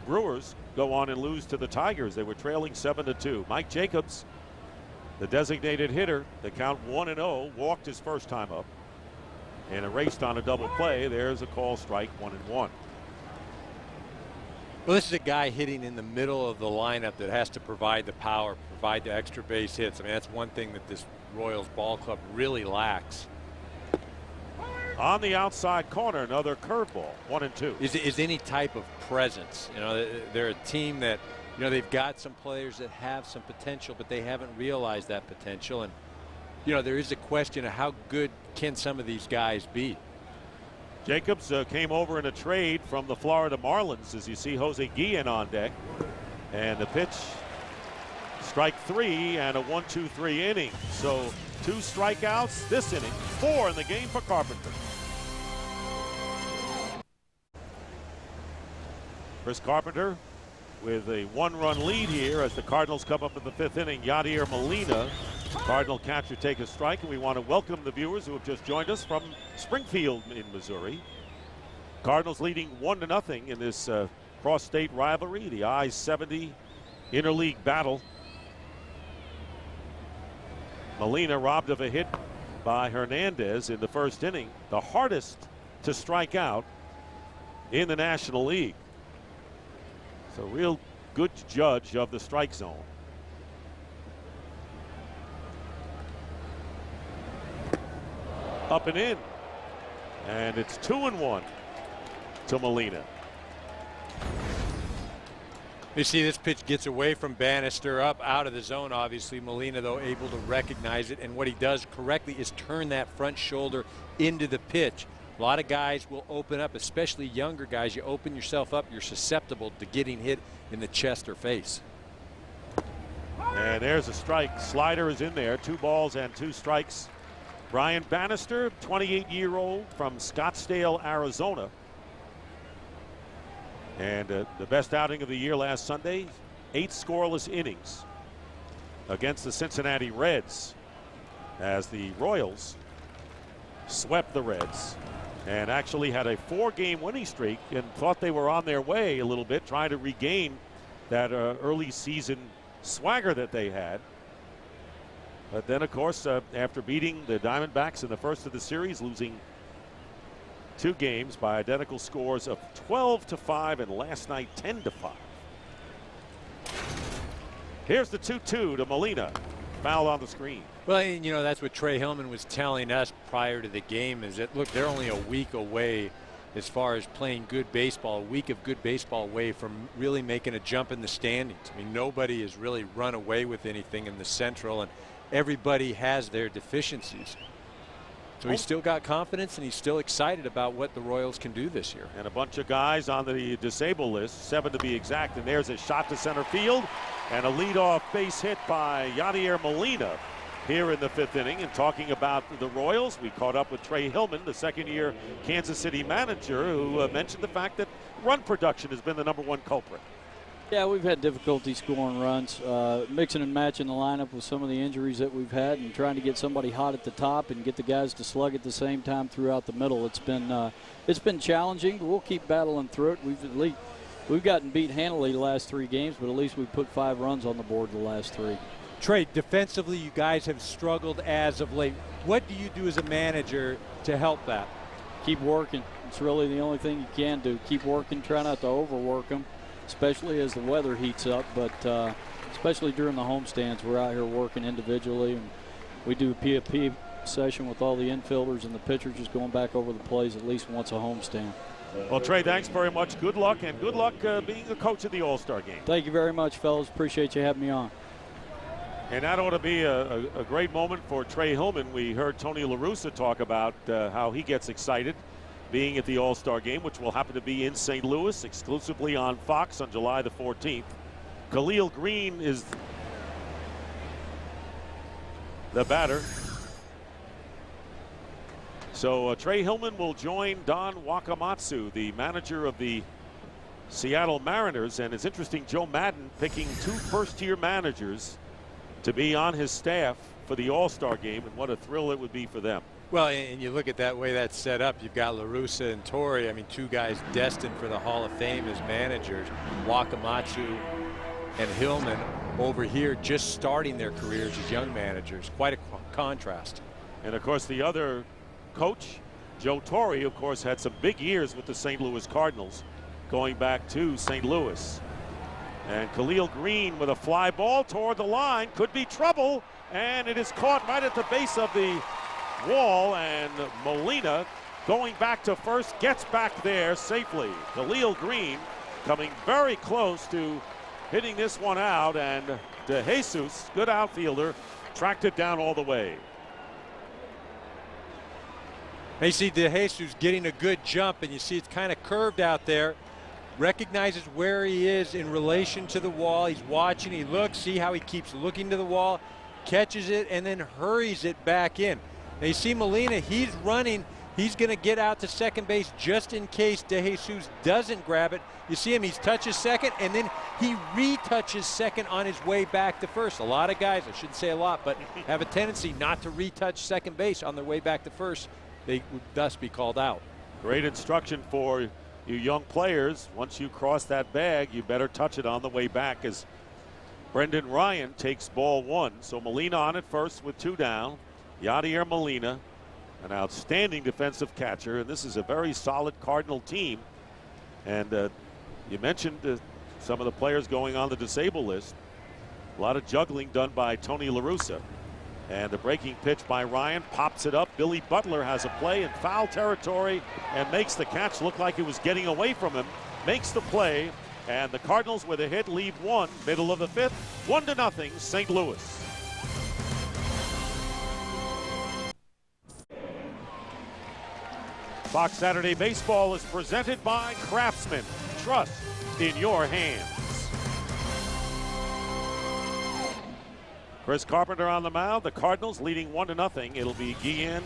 Brewers go on and lose to the Tigers. They were trailing 7-2. Mike Jacobs, the designated hitter, the count 1-0, walked his first time up and erased on a double play. There's a call strike, 1-1. Well, this is a guy hitting in the middle of the lineup that has to provide the power, provide the extra base hits. I mean, that's one thing that this Royals ball club really lacks. On the outside corner, another curveball, 1-2. Is any type of presence. You know, they're a team that, you know, they've got some players that have some potential, but they haven't realized that potential. And, you know, there is a question of how good can some of these guys be. Jacobs came over in a trade from the Florida Marlins, as you see Jose Guillen on deck. And the pitch, strike 3 and a 1-2-3 inning. So 2 strikeouts this inning, 4 in the game for Carpenter. Chris Carpenter with a 1-run lead here as the Cardinals come up in the 5th inning. Yadier Molina, Cardinal catcher, take a strike, and we want to welcome the viewers who have just joined us from Springfield in Missouri. Cardinals leading 1-0 in this cross-state rivalry, the I-70 interleague battle. Molina robbed of a hit by Hernandez in the 1st inning, the hardest to strike out in the National League. So real good judge of the strike zone. Up and in, and it's 2-1 to Molina. You see this pitch gets away from Bannister, up out of the zone. Obviously Molina, though, able to recognize it, and what he does correctly is turn that front shoulder into the pitch. A lot of guys will open up, especially younger guys. You open yourself up, you're susceptible to getting hit in the chest or face. And there's a strike. Slider is in there. 2 balls and 2 strikes. Brian Bannister, 28-year-old from Scottsdale, Arizona. And the best outing of the year last Sunday, 8 scoreless innings against the Cincinnati Reds as the Royals swept the Reds and actually had a 4-game winning streak and thought they were on their way a little bit, trying to regain that early season swagger that they had. But then, of course, after beating the Diamondbacks in the first of the series, losing 2 games by identical scores of 12-5 and last night 10-5. Here's the 2-2 to Molina. Foul on the screen. Well, and, you know, that's what Trey Hillman was telling us prior to the game, is that, look, they're only a week away as far as playing good baseball, a week of good baseball away from really making a jump in the standings. I mean, nobody has really run away with anything in the Central, and everybody has their deficiencies. So he's still got confidence, and he's still excited about what the Royals can do this year. And a bunch of guys on the disabled list, 7 to be exact, and there's a shot to center field and a leadoff base hit by Yadier Molina here in the 5th inning. And talking about the Royals, we caught up with Trey Hillman, the 2nd-year Kansas City manager, who mentioned the fact that run production has been the #1 culprit. Yeah, we've had difficulty scoring runs, mixing and matching the lineup with some of the injuries that we've had, and trying to get somebody hot at the top and get the guys to slug at the same time throughout the middle. It's been challenging, but we'll keep battling through it. We've gotten beat handily the last 3 games, but at least we've put 5 runs on the board the last 3. Trey, defensively, you guys have struggled as of late. What do you do as a manager to help that? Keep working. It's really the only thing you can do. Keep working, try not to overwork them, especially as the weather heats up. But especially during the homestands, we're out here working individually, and we do a PFP session with all the infielders and the pitchers, just going back over the plays at least once a homestand. Well, Trey, thanks very much. Good luck, and good luck being the coach of the All-Star game. Thank you very much, fellas. Appreciate you having me on. And that ought to be a great moment for Trey Hillman. We heard Tony La Russa talk about how he gets excited being at the All-Star game, which will happen to be in St. Louis, exclusively on Fox on July the 14th. Khalil Greene is the batter. So Trey Hillman will join Don Wakamatsu, the manager of the Seattle Mariners. And it's interesting, Joe Madden picking 2 first-year managers to be on his staff for the All-Star game, and what a thrill it would be for them. Well, and you look at that way that's set up. You've got La Russa and Torre. I mean, 2 guys destined for the Hall of Fame as managers. Wakamatsu and Hillman over here just starting their careers as young managers. Quite a contrast. And of course, the other coach, Joe Torre, of course, had some big years with the St. Louis Cardinals going back to St. Louis. And Khalil Greene with a fly ball toward the line, could be trouble, and it is caught right at the base of the wall, and Molina going back to first gets back there safely. Khalil Greene coming very close to hitting this one out, and De Jesus, good outfielder, tracked it down all the way. You see De Jesus getting a good jump, and you see it's kind of curved out there. Recognizes where he is in relation to the wall. He's watching, he looks, see how he keeps looking to the wall, catches it, and then hurries it back in. Now you see Molina, he's running. He's going to get out to second base just in case De Jesus doesn't grab it. You see him, he's touches second, and then he retouches second on his way back to first. A lot of guys, I shouldn't say a lot, but have a tendency not to retouch second base on their way back to first. They would thus be called out. Great instruction for you young players. Once you cross that bag, you better touch it on the way back, as Brendan Ryan takes ball 1. So Molina on at first with 2 down. Yadier Molina, an outstanding defensive catcher, and this is a very solid Cardinal team. And you mentioned some of the players going on the disabled list. A lot of juggling done by Tony La Russa. And the breaking pitch by Ryan pops it up. Billy Butler has a play in foul territory and makes the catch look like it was getting away from him. Makes the play, and the Cardinals with a hit lead 1, middle of the 5th, 1-0 St. Louis. Fox Saturday Baseball is presented by Craftsman. Trust in your hands. Chris Carpenter on the mound. The Cardinals leading 1-0. It'll be Guillen,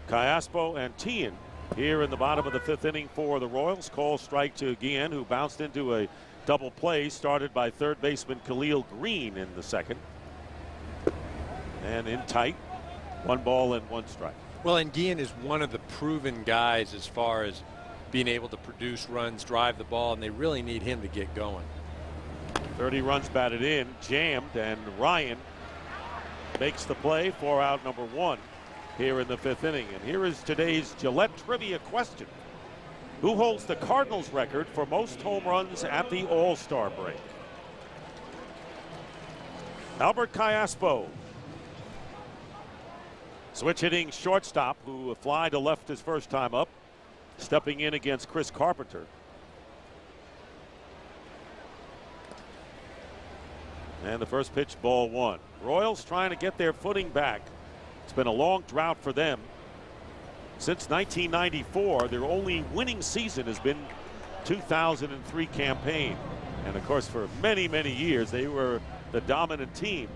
Callaspo, and Tien here in the bottom of the 5th inning for the Royals. Call strike to Guillen, who bounced into a double play started by third baseman Khalil Greene in the 2nd. And in tight, 1 ball and 1 strike. Well, and Guillen is one of the proven guys as far as being able to produce runs, drive the ball, and they really need him to get going. 30 runs batted in, jammed, and Ryan makes the play for out number 1 here in the 5th inning. And here is today's Gillette trivia question. Who holds the Cardinals record for most home runs at the All-Star break? Albert Callaspo. Switch hitting shortstop, who fly to left his first time up, stepping in against Chris Carpenter. And the first pitch, ball 1. Royals trying to get their footing back. It's been a long drought for them. Since 1994, their only winning season has been 2003 campaign. And of course, for many, many years, they were the dominant team,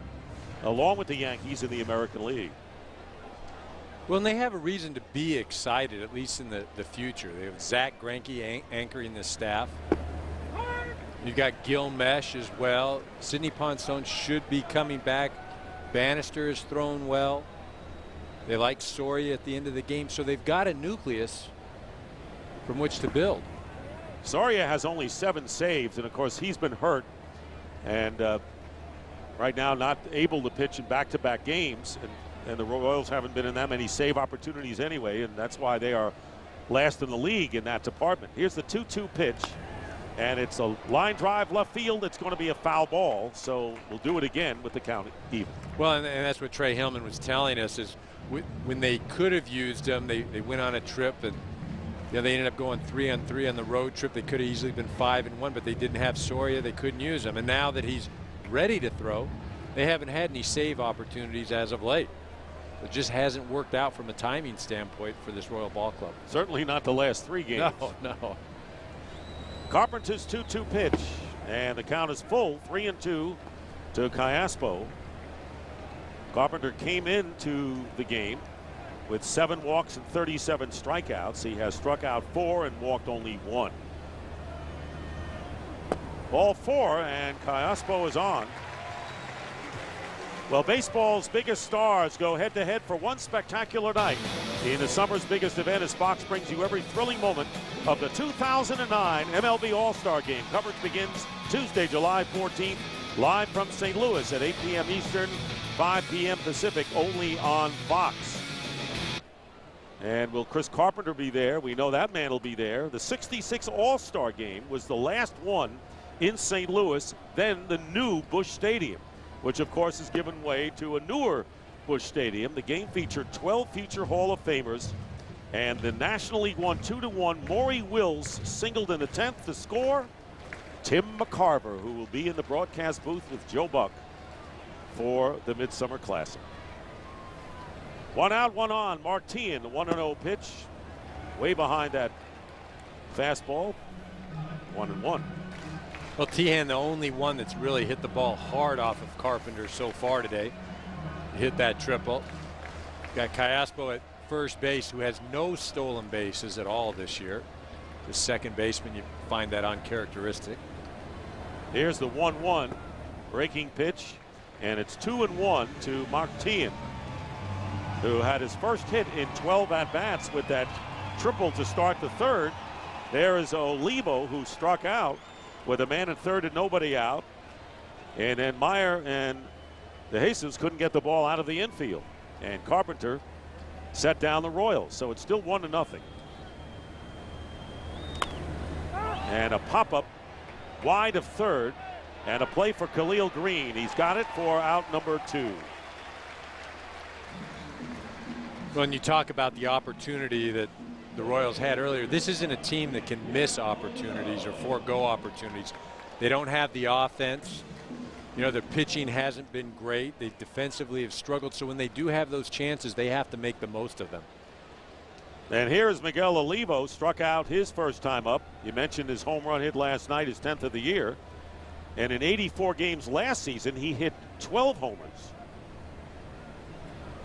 along with the Yankees in the American League. Well, and they have a reason to be excited, at least in the future. They have Zach Greinke anchoring the staff. You've got Gil Mesh as well. Sidney Ponson should be coming back. Bannister is thrown well. They like Soria at the end of the game, so they've got a nucleus from which to build. Soria has only 7 saves, and of course he's been hurt, and right now not able to pitch in back-to-back games, and the Royals haven't been in that many save opportunities anyway, and that's why they are last in the league in that department. Here's the 2-2 pitch, and it's a line drive left field. It's going to be a foul ball, so we'll do it again with the count even. Well, and that's what Trey Hillman was telling us is when they could have used him, they went on a trip and they ended up going 3-on-3 on the road trip. They could have easily been 5-1, but they didn't have Soria. They couldn't use him. And now that he's ready to throw, they haven't had any save opportunities as of late. It just hasn't worked out from a timing standpoint for this Royal Ball Club. Certainly not the last 3 games. No. Carpenter's 2-2 pitch, and the count is full, 3-2 to Callaspo. Carpenter came into the game with 7 walks and 37 strikeouts. He has struck out 4 and walked only 1. Ball 4, and Callaspo is on. Well, baseball's biggest stars go head-to-head for one spectacular night in the summer's biggest event, as Fox brings you every thrilling moment of the 2009 MLB All-Star Game. Coverage begins Tuesday, July 14th, live from St. Louis at 8 p.m. Eastern, 5 p.m. Pacific, only on Fox. And will Chris Carpenter be there? We know that man will be there. The '66 All-Star Game was the last one in St. Louis, then the new Busch Stadium, which of course has given way to a newer Busch Stadium. The game featured 12 future Hall of Famers, and the National League won 2-1. Maury Wills singled in the 10th to score. Tim McCarver, who will be in the broadcast booth with Joe Buck for the Midsummer Classic. 1 out, 1 on. Martin, the 1-0 pitch, way behind that fastball. 1-1. Well, Tehan, the only one that's really hit the ball hard off of Carpenter so far today. Hit that triple. Got Callaspo at first base, who has no stolen bases at all this year. The second baseman, you find that uncharacteristic. Here's the 1-1 breaking pitch, and it's 2-1 to Martin, who had his first hit in 12 at-bats with that triple to start the third. There is Olivo, who struck out with a man at third and nobody out. And then Meyer and De Jesus couldn't get the ball out of the infield. And Carpenter set down the Royals. So it's still 1-0. And a pop-up wide of third, and a play for Khalil Greene. He's got it for out number 2. When you talk about the opportunity that the Royals had earlier, this isn't a team that can miss opportunities or forego opportunities. They don't have the offense. Their pitching hasn't been great. They defensively have struggled. So when they do have those chances, they have to make the most of them. And here's Miguel Olivo, struck out his first time up. You mentioned his home run hit last night, his 10th of the year. And in 84 games last season, he hit 12 homers.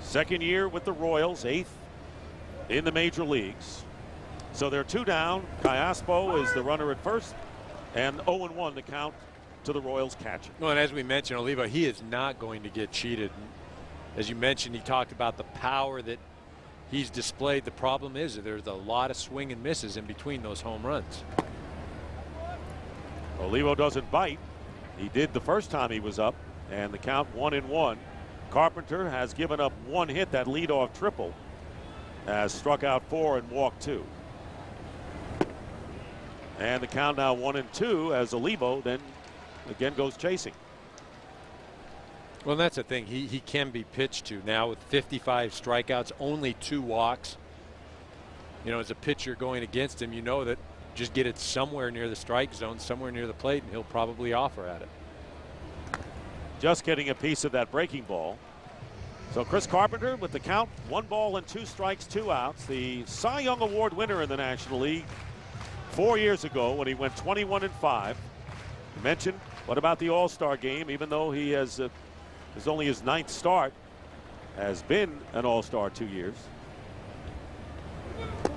Second year with the Royals, 8th in the major leagues. So they're 2 down. Callaspo is the runner at first, and 0-1 the count to the Royals catcher. Well, and as we mentioned, Olivo, he is not going to get cheated. As you mentioned, he talked about the power that he's displayed. The problem is that there's a lot of swing and misses in between those home runs. Olivo doesn't bite. He did the first time he was up, and the count 1-1. Carpenter has given up 1 hit, that leadoff triple, has struck out 4 and walked 2. And the count now 1-2 as Olivo then again goes chasing. Well, that's the thing. He can be pitched to now with 55 strikeouts, only 2 walks. As a pitcher going against him, that just get it somewhere near the strike zone, somewhere near the plate, and he'll probably offer at it. Just getting a piece of that breaking ball. So Chris Carpenter with the count, 1 ball and 2 strikes, 2 outs. The Cy Young Award winner in the National League 4 years ago when he went 21-5. You mentioned, what about the All-Star game? Even though he has is only his 9th start, has been an All-Star 2 years.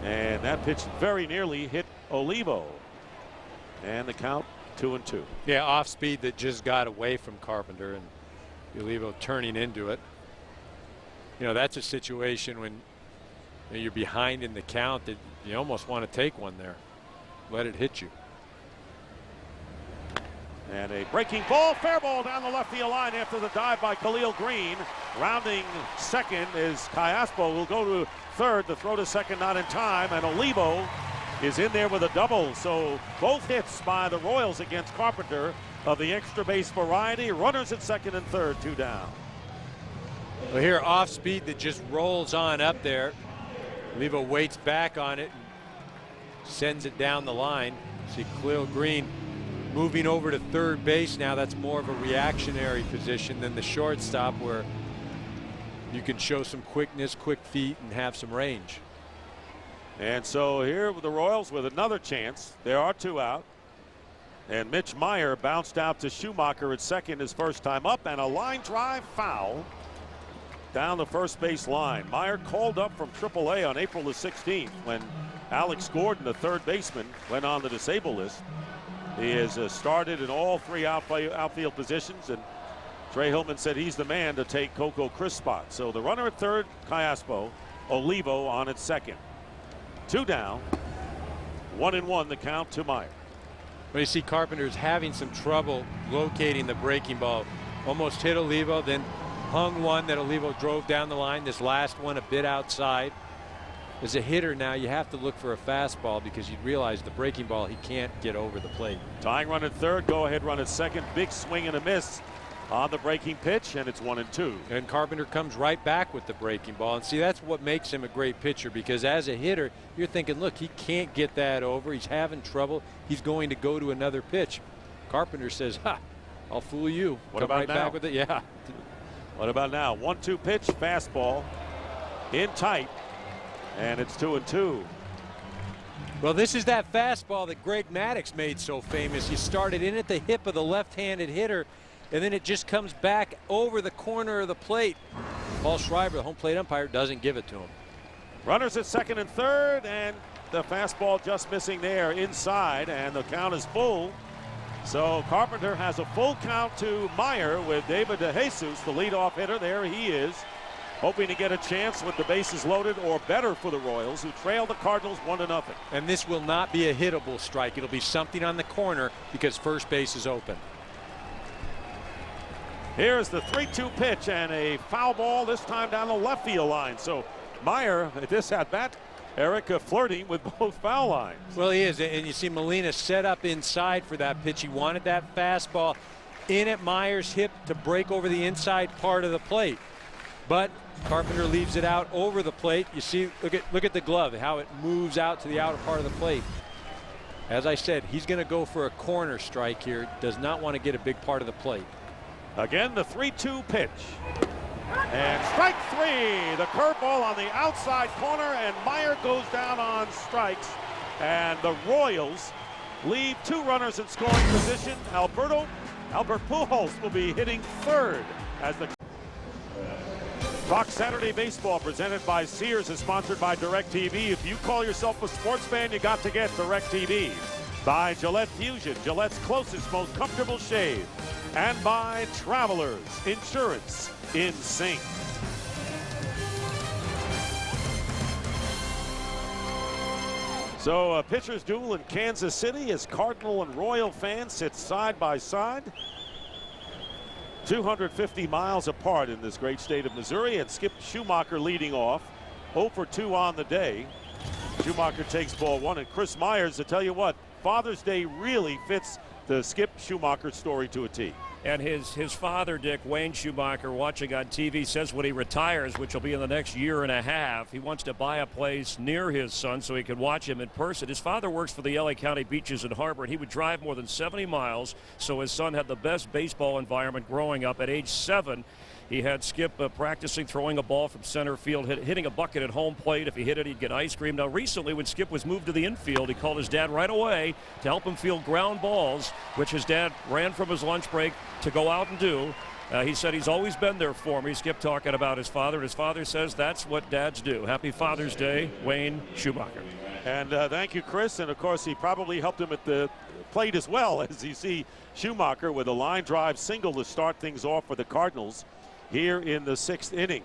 And that pitch very nearly hit Olivo. And the count 2-2. Yeah, off speed that just got away from Carpenter, and Olivo turning into it. That's a situation when you're behind in the count that you almost want to take one there. Let it hit you. And a breaking ball, fair ball down the left field line after the dive by Khalil Greene. rounding second is Cayaspo. Will go to third. The throw to second not in time, and Olivo is in there with a double. So both hits by the Royals against Carpenter of the extra base variety. Runners at second and third, 2 down. Well, here off speed that just rolls on up there. Olivo waits back on it and sends it down the line. See Khalil Greene moving over to third base now. That's more of a reactionary position than the shortstop, where you can show some quickness, quick feet, and have some range. And so here with the Royals with another chance. There are 2 out. And Mitch Meyer bounced out to Schumacher at second his first time up, and a line drive foul down the first base line. Meyer called up from AAA on April the 16th when Alex Gordon, the third baseman, went on the disabled list. He has started in all 3 outfield positions, and Trey Hillman said he's the man to take Coco Chris' spot. So the runner at third, Cayaspo, Olivo on at second. 2 down, 1-1 the count to Meyer. But you see Carpenter's having some trouble locating the breaking ball. Almost hit Olivo, then hung one that Olivo drove down the line. This last one a bit outside. As a hitter now, you have to look for a fastball because you realize the breaking ball, he can't get over the plate. Tying run at third, go ahead run at second. Big swing and a miss on the breaking pitch, and it's 1-2. And Carpenter comes right back with the breaking ball. And see, that's what makes him a great pitcher, because as a hitter, you're thinking, look, he can't get that over. He's having trouble. He's going to go to another pitch. Carpenter says, ha, I'll fool you. What Come about right now? back with it. Yeah. What about now? 1-2 pitch, fastball in tight, and it's 2-2. Well, this is that fastball that Greg Maddux made so famous. He started in at the hip of the left-handed hitter, and then it just comes back over the corner of the plate. Paul Schreiber, the home plate umpire, doesn't give it to him. Runners at second and third, and the fastball just missing there inside, and the count is full. So Carpenter has a full count to Meyer with David DeJesus, the leadoff hitter. There he is, hoping to get a chance with the bases loaded or better for the Royals, who trail the Cardinals 1-0. And this will not be a hittable strike. It'll be something on the corner because first base is open. Here's the 3-2 pitch, and a foul ball, this time down the left field line. So Meyer, at this at-bat, Eric flirting with both foul lines. Well, he is, and you see Molina set up inside for that pitch. He wanted that fastball in at Meyer's hip to break over the inside part of the plate. But Carpenter leaves it out over the plate. You see, look at the glove, how it moves out to the outer part of the plate. As I said, he's going to go for a corner strike here. Does not want to get a big part of the plate. Again, the 3-2 pitch. And strike 3, the curveball on the outside corner, and Meyer goes down on strikes. And the Royals leave 2 runners in scoring position. Albert Pujols will be hitting third as the Fox Saturday Baseball, presented by Sears, is sponsored by DirecTV. If you call yourself a sports fan, you got to get DirecTV. By Gillette Fusion, Gillette's closest, most comfortable shave. And by Travelers Insurance in Sync. So a pitcher's duel in Kansas City as Cardinal and Royal fans sit side by side. 250 miles apart in this great state of Missouri, and Skip Schumacher leading off. 0 for 2 on the day. Schumacher takes ball 1, and Chris Myers, to tell you what, Father's Day really fits the Skip Schumacher story to a T. And his father, Dick, Wayne Schumacher, watching on TV, says when he retires, which will be in the next year and a half, he wants to buy a place near his son so he can watch him in person. His father works for the LA County Beaches and Harbor, and he would drive more than 70 miles, so his son had the best baseball environment growing up. At age 7, he had Skip practicing throwing a ball from center field, hitting a bucket at home plate. If he hit it, he'd get ice cream. Now, recently, when Skip was moved to the infield, he called his dad right away to help him field ground balls, which his dad ran from his lunch break to go out and do. He said he's always been there for me. Skip talking about his father, and his father says that's what dads do. Happy Father's Day, Wayne Schumacher. And thank you, Chris. And, of course, he probably helped him at the plate as well, as you see Schumacher with a line drive single to start things off for the Cardinals here in the 6th inning.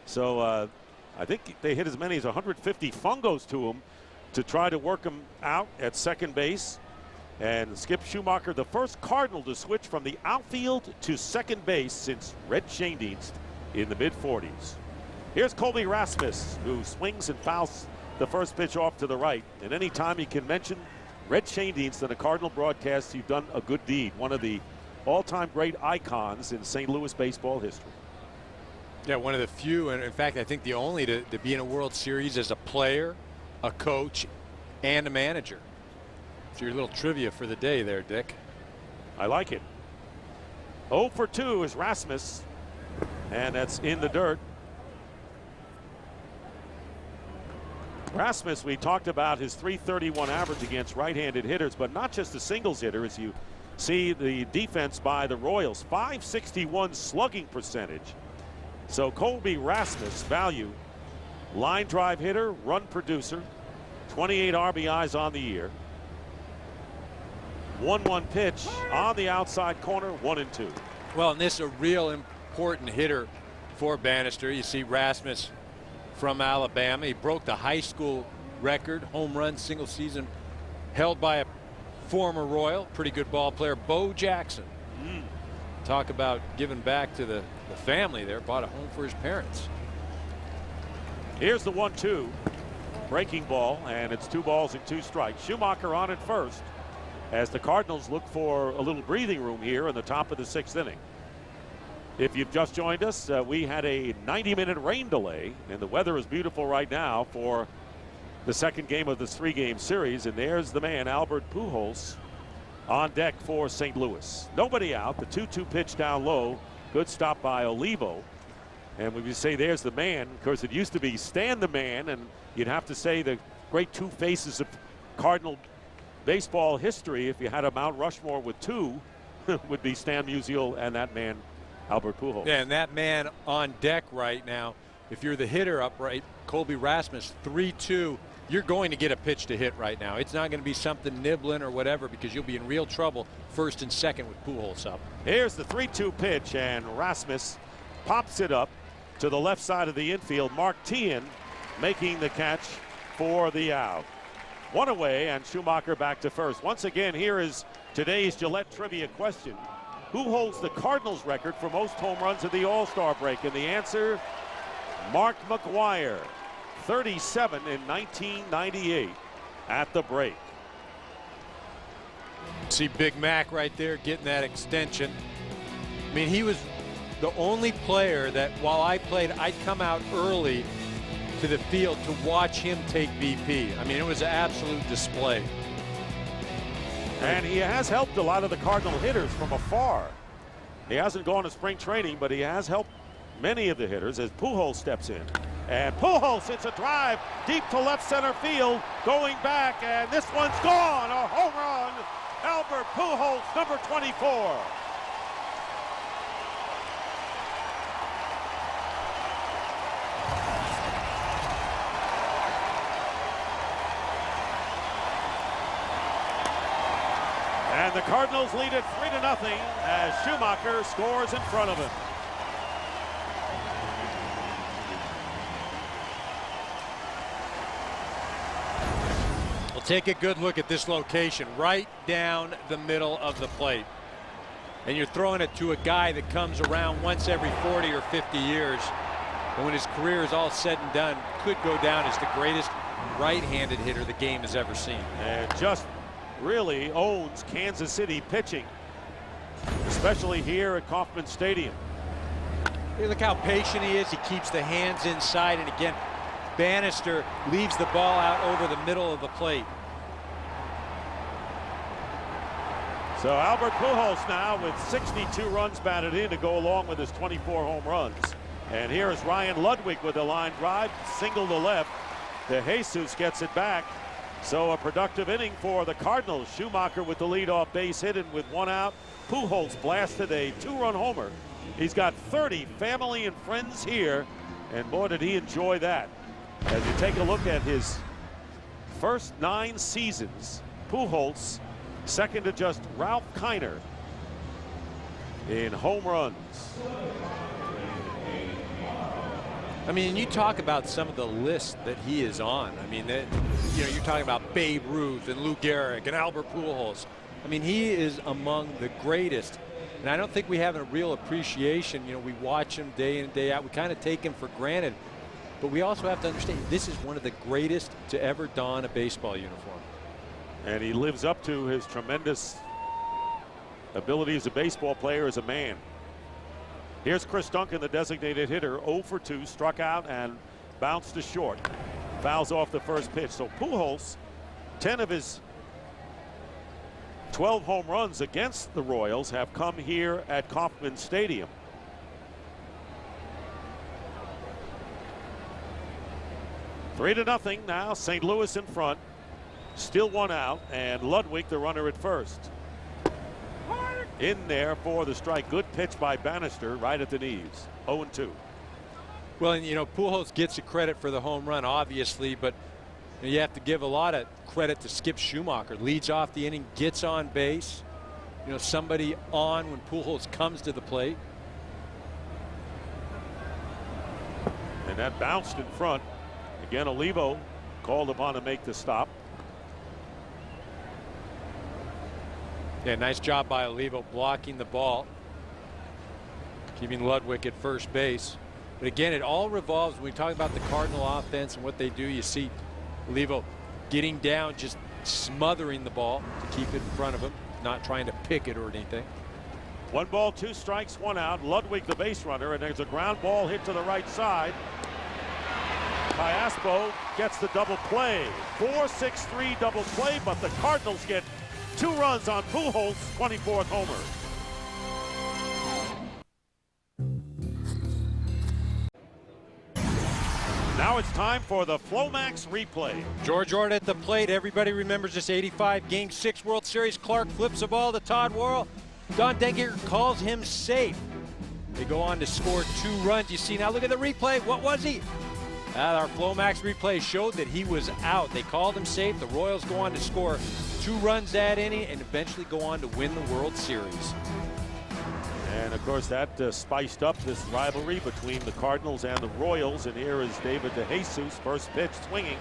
So I think they hit as many as 150 fungos to him to try to work him out at second base. And Skip Schumacher, the first Cardinal to switch from the outfield to second base since Red Schoendienst in the mid-40s. Here's Colby Rasmus, who swings and fouls the first pitch off to the right. And anytime you can mention Red Schoendienst in a Cardinal broadcast, you've done a good deed. One of the all-time great icons in St. Louis baseball history. Yeah, one of the few, and in fact, I think the only to be in a World Series as a player, a coach, and a manager. So your little trivia for the day there, Dick. I like it. 0 for 2 is Rasmus, and that's in the dirt. Rasmus, we talked about his .331 average against right-handed hitters, but not just a singles hitter. As you see the defense by the Royals, .561 slugging percentage. So Colby Rasmus, value, line drive hitter, run producer, 28 RBIs on the year. 1-1 pitch on the outside corner, 1-2. Well, and this is a real important hitter for Bannister. You see Rasmus from Alabama. He broke the high school record, home run single season, held by a former Royal, pretty good ball player, Bo Jackson. Talk about giving back to the family there. Bought a home for his parents. Here's the 1-2. Breaking ball, and it's 2 balls and 2 strikes. Schumacher on at first as the Cardinals look for a little breathing room here in the top of the 6th inning. If you've just joined us, we had a 90-minute rain delay, and the weather is beautiful right now for the second game of this 3-game series. And there's the man, Albert Pujols, on deck for St. Louis. Nobody out. The 2-2 pitch down low. Good stop by Olivo. And when you say there's the man, of course, it used to be Stan the Man, and you'd have to say the great 2 faces of Cardinal baseball history, if you had a Mount Rushmore with 2, would be Stan Musial and that man, Albert Pujols. Yeah, and that man on deck right now, if you're the hitter upright, Colby Rasmus, 3-2, you're going to get a pitch to hit right now. It's not going to be something nibbling or whatever, because you'll be in real trouble first and second with Pujols up. Here's the 3-2 pitch, and Rasmus pops it up to the left side of the infield. Mark Teahan making the catch for the out. 1 away, and Schumacher back to first. Once again, here is today's Gillette trivia question. Who holds the Cardinals record for most home runs at the All-Star break? And the answer, Mark McGwire, 37 in 1998 at the break. See Big Mac right there getting that extension. I mean, he was the only player that while I played, I'd come out early to the field to watch him take BP. I mean, it was an absolute display. And he has helped a lot of the Cardinal hitters from afar. He hasn't gone to spring training, but he has helped many of the hitters as Pujols steps in. And Pujols hits a drive deep to left center field, going back, and this one's gone. A home run. Albert Pujols, number 24. And the Cardinals lead it 3-0 as Schumacher scores in front of him. We'll take a good look at this location right down the middle of the plate. And you're throwing it to a guy that comes around once every 40 or 50 years. And when his career is all said and done, could go down as the greatest right-handed hitter the game has ever seen. And just really owns Kansas City pitching, especially here at Kauffman Stadium. Hey, look how patient he is. He keeps the hands inside, and again, Bannister leaves the ball out over the middle of the plate. So Albert Pujols now with 62 runs batted in to go along with his 24 home runs. And here is Ryan Ludwig with a line drive, single to left. De Jesus gets it back. So a productive inning for the Cardinals. Schumacher with the leadoff base hit, and with 1 out, Pujols blasted a 2-run homer. He's got 30 family and friends here, and boy, did he enjoy that. As you take a look at his first 9 seasons, Pujols second to just Ralph Kiner in home runs. I mean, you talk about some of the lists that he is on. I mean, you're talking about Babe Ruth and Lou Gehrig and Albert Pujols. I mean, he is among the greatest And I don't think we have a real appreciation. You know, we watch him day in and day out. We kind of take him for granted. But we also have to understand this is one of the greatest to ever don a baseball uniform. And he lives up to his tremendous ability as a baseball player, as a man. Here's Chris Duncan, the designated hitter, 0 for 2, struck out and bounced to short. Fouls off the first pitch. So Pujols, 10 of his 12 home runs against the Royals have come here at Kauffman Stadium. Three to nothing now. St. Louis in front. Still one out, and Ludwig, the runner at first. In there for the strike. Good pitch by Bannister right at the knees. 0-2. Well, and you know, Pujols gets the credit for the home run, obviously, but you have to give a lot of credit to Skip Schumacher. Leads off the inning, gets on base. You know, somebody on when Pujols comes to the plate. And that bounced in front. Again, Olivo called upon to make the stop. Yeah, nice job by Olivo blocking the ball, keeping Ludwig at first base. But again, it all revolves when we talk about the Cardinal offense and what they do. You see Olivo getting down, just smothering the ball to keep it in front of him, not trying to pick it or anything. 1 ball, 2 strikes, 1 out. Ludwig, the base runner, and there's a ground ball hit to the right side. Piaspo gets the double play. 4-6-3 double play, but the Cardinals get 2 runs on Pujols' 24th homer. Now it's time for the Flomax replay. George Ord at the plate. Everybody remembers this 85 Game 6 World Series. Clark flips the ball to Todd Worrell. Don Denker calls him safe. They go on to score 2 runs. You see now, look at the replay. What was he? Our Flomax replay showed that he was out. They called him safe. The Royals go on to score 2 runs that inning and eventually go on to win the World Series. And of course that spiced up this rivalry between the Cardinals and the Royals. And here is David DeJesus, first pitch swinging,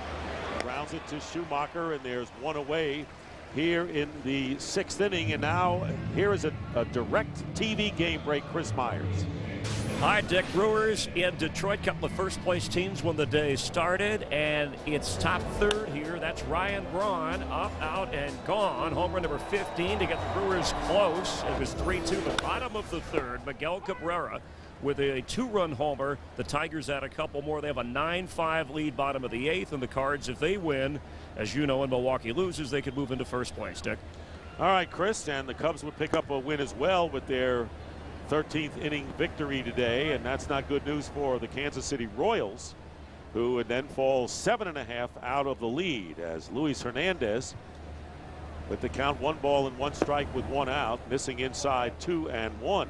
grounds it to Schumacher, and there's 1 away here in the 6th inning. And now here is a direct TV game break. Chris Myers. Hi, Dick. Brewers in Detroit. Couple of first place teams when the day started, and it's top 3rd here. That's Ryan Braun, up, out, and gone. Home run number 15 to get the Brewers close. It was 3-2. The bottom of the 3rd, Miguel Cabrera with a 2-run homer. The Tigers add a couple more. They have a 9-5 lead bottom of the 8th, and the Cards, if they win, as you know, and Milwaukee loses, they could move into first place, Dick. All right, Chris, and the Cubs would pick up a win as well with their 13th inning victory today, and that's not good news for the Kansas City Royals, who would then fall 7.5 out of the lead as Luis Hernandez, with the count 1 ball and 1 strike with 1 out, missing inside 2 and 1.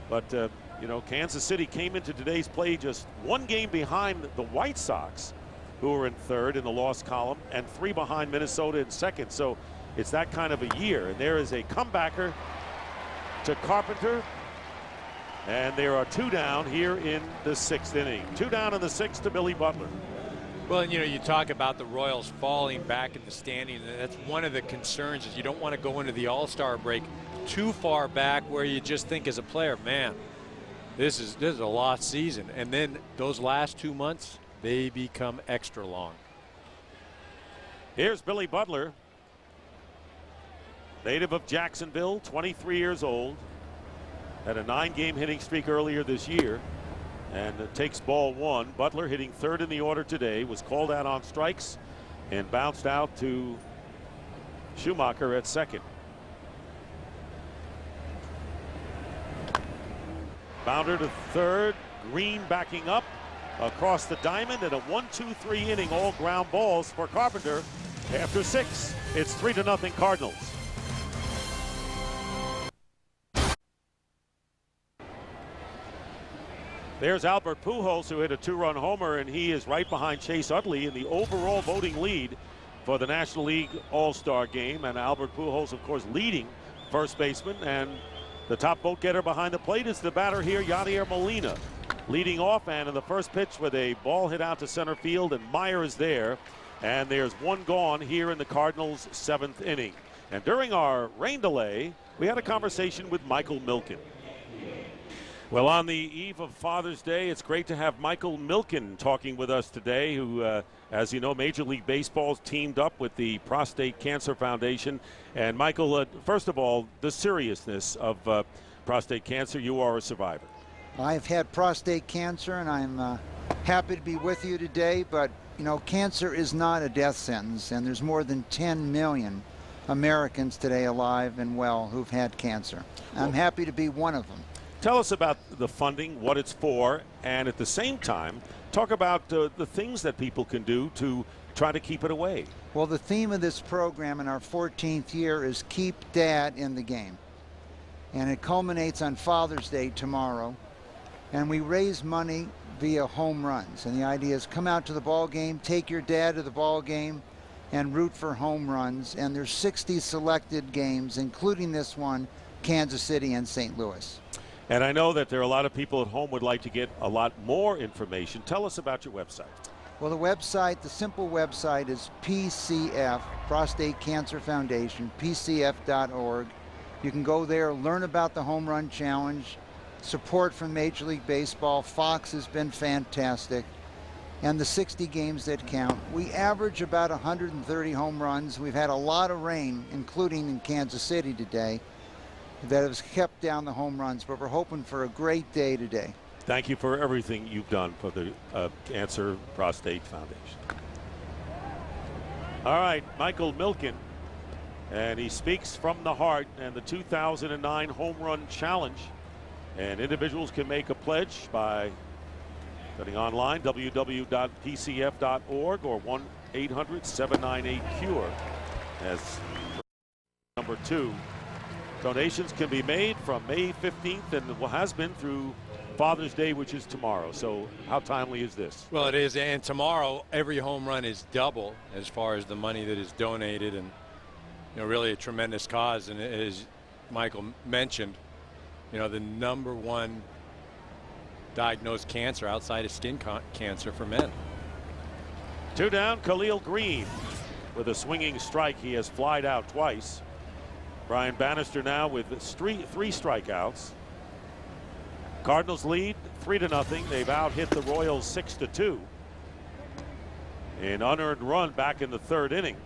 But you know, Kansas City came into today's play just 1 game behind the White Sox, who are in 3rd in the loss column, and 3 behind Minnesota in 2nd. So it's that kind of a year, and there is a comebacker to Carpenter. And there are 2 down here in the 6th inning. 2 down in the 6th to Billy Butler. Well, you know, you talk about the Royals falling back in the standing. That's one of the concerns, is you don't want to go into the All-Star break too far back where you just think as a player, man, this is a lost season. And then those last 2 months, they become extra long. Here's Billy Butler, native of Jacksonville, 23 years old. Had a 9-game hitting streak earlier this year, and takes ball 1. Butler hitting 3rd in the order today, was called out on strikes and bounced out to Schumacher at 2nd. Bounder to 3rd, Greene backing up across the diamond, and a 1-2-3 inning, all ground balls for Carpenter. After 6, it's 3-0 Cardinals. There's Albert Pujols, who hit a 2-run homer, and he is right behind Chase Utley in the overall voting lead for the National League All-Star game. And Albert Pujols, of course, leading first baseman, and the top vote getter behind the plate is the batter here, Yadier Molina, leading off, and in the first pitch with a ball hit out to center field, and Meyer is there, and there's 1 gone here in the Cardinals' 7th inning. And during our rain delay, we had a conversation with Michael Milken. Well, on the eve of Father's Day, it's great to have Michael Milken talking with us today, who, as you know, Major League Baseball's teamed up with the Prostate Cancer Foundation. And Michael, first of all, the seriousness of prostate cancer. You are a survivor. I've had prostate cancer, and I'm happy to be with you today. But, you know, cancer is not a death sentence, and there's more than 10 million Americans today alive and well who've had cancer. I'm happy to be one of them. Tell us about the funding, what it's for, and at the same time, talk about the things that people can do to try to keep it away. Well, the theme of this program in our 14th year is Keep Dad in the Game. And it culminates on Father's Day tomorrow. And we raise money via home runs. And the idea is come out to the ball game, take your dad to the ball game, and root for home runs. And there's 60 selected games, including this one, Kansas City and St. Louis. And I know that there are a lot of people at home would like to get a lot more information. Tell us about your website. Well, the website, the simple website is PCF, Prostate Cancer Foundation, PCF.org. You can go there, learn about the Home Run Challenge, support from Major League Baseball. Fox has been fantastic. And the 60 games that count. We average about 130 home runs. We've had a lot of rain, including in Kansas City today, that has kept down the home runs, but we're hoping for a great day today. Thank you for everything you've done for the Cancer Prostate Foundation. All right, Michael Milken, and he speaks from the heart, and the 2009 Home Run Challenge. And individuals can make a pledge by going online, www.pcf.org or 1-800-798-CURE as number 2. Donations can be made from May 15th and has been through Father's Day, which is tomorrow. So how timely is this? Well, it is, and tomorrow every home run is double as far as the money that is donated, and you know, really a tremendous cause. And as Michael mentioned, you know, the #1 diagnosed cancer outside of skin cancer for men. 2 down, Khalil Greene with a swinging strike. He has flied out twice. Brian Bannister now with 3 strikeouts. Cardinals lead 3-0. They've out-hit the Royals 6-2. An unearned run back in the 3rd inning.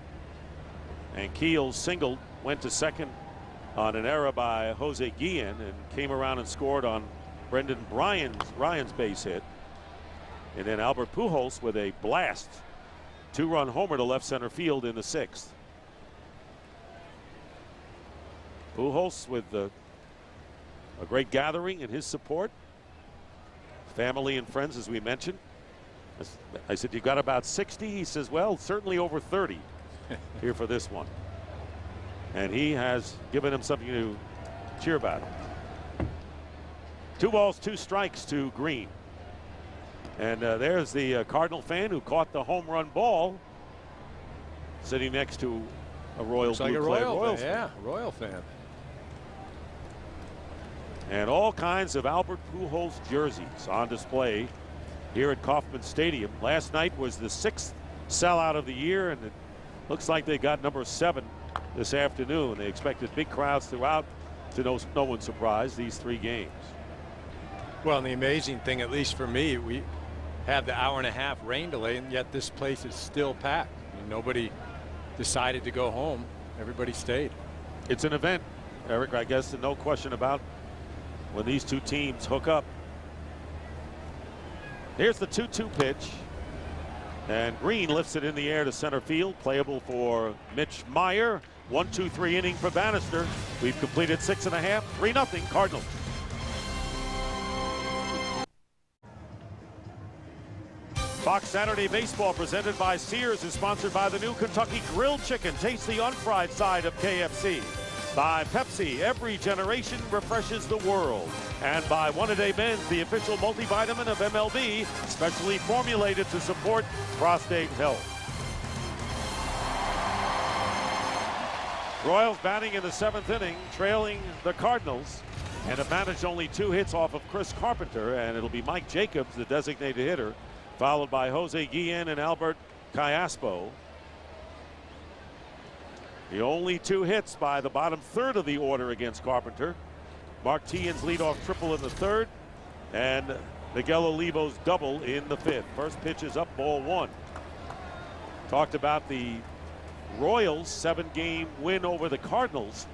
And Keel singled, went to second on an error by Jose Guillen, and came around and scored on Brendan Ryan's base hit. And then Albert Pujols with a blast 2-run homer to left center field in the 6th. Pujols with a great gathering in his support. Family and friends, as we mentioned. I said, you got about 60? He says, well, certainly over 30 here for this one. And he has given him something to cheer about. 2 balls, 2 strikes to Greene. And there's the Cardinal fan who caught the home run ball, sitting next to a Royals blue clay Royals fan. Yeah, Royal fan. And all kinds of Albert Pujols jerseys on display here at Kauffman Stadium. Last night was the 6th sellout of the year, and it looks like they got number 7 this afternoon. They expected big crowds throughout, to no one's surprise, these 3 games. Well, and the amazing thing, at least for me, we have the hour-and-a-half rain delay, and yet this place is still packed. I mean, nobody decided to go home. Everybody stayed. It's an event, Eric, I guess, and no question about when these 2 teams hook up. Here's the 2-2 pitch. And Greene lifts it in the air to center field. Playable for Mitch Meyer. 1-2-3 inning for Bannister. We've completed 6.5. 3-0 Cardinals. Fox Saturday Baseball presented by Sears is sponsored by the new Kentucky Grilled Chicken. Taste the unfried side of KFC. By Pepsi, every generation refreshes the world. And by One A Day Men's, the official multivitamin of MLB, specially formulated to support prostate health. Royals batting in the 7th inning, trailing the Cardinals, and have managed only 2 hits off of Chris Carpenter, and it'll be Mike Jacobs, the designated hitter, followed by Jose Guillen and Albert Callaspo. The only 2 hits by the bottom third of the order against Carpenter. Mark Tien's leadoff triple in the 3rd, and Miguel Olivo's double in the 5th. First pitch is up, ball 1. Talked about the Royals' 7-game win over the Cardinals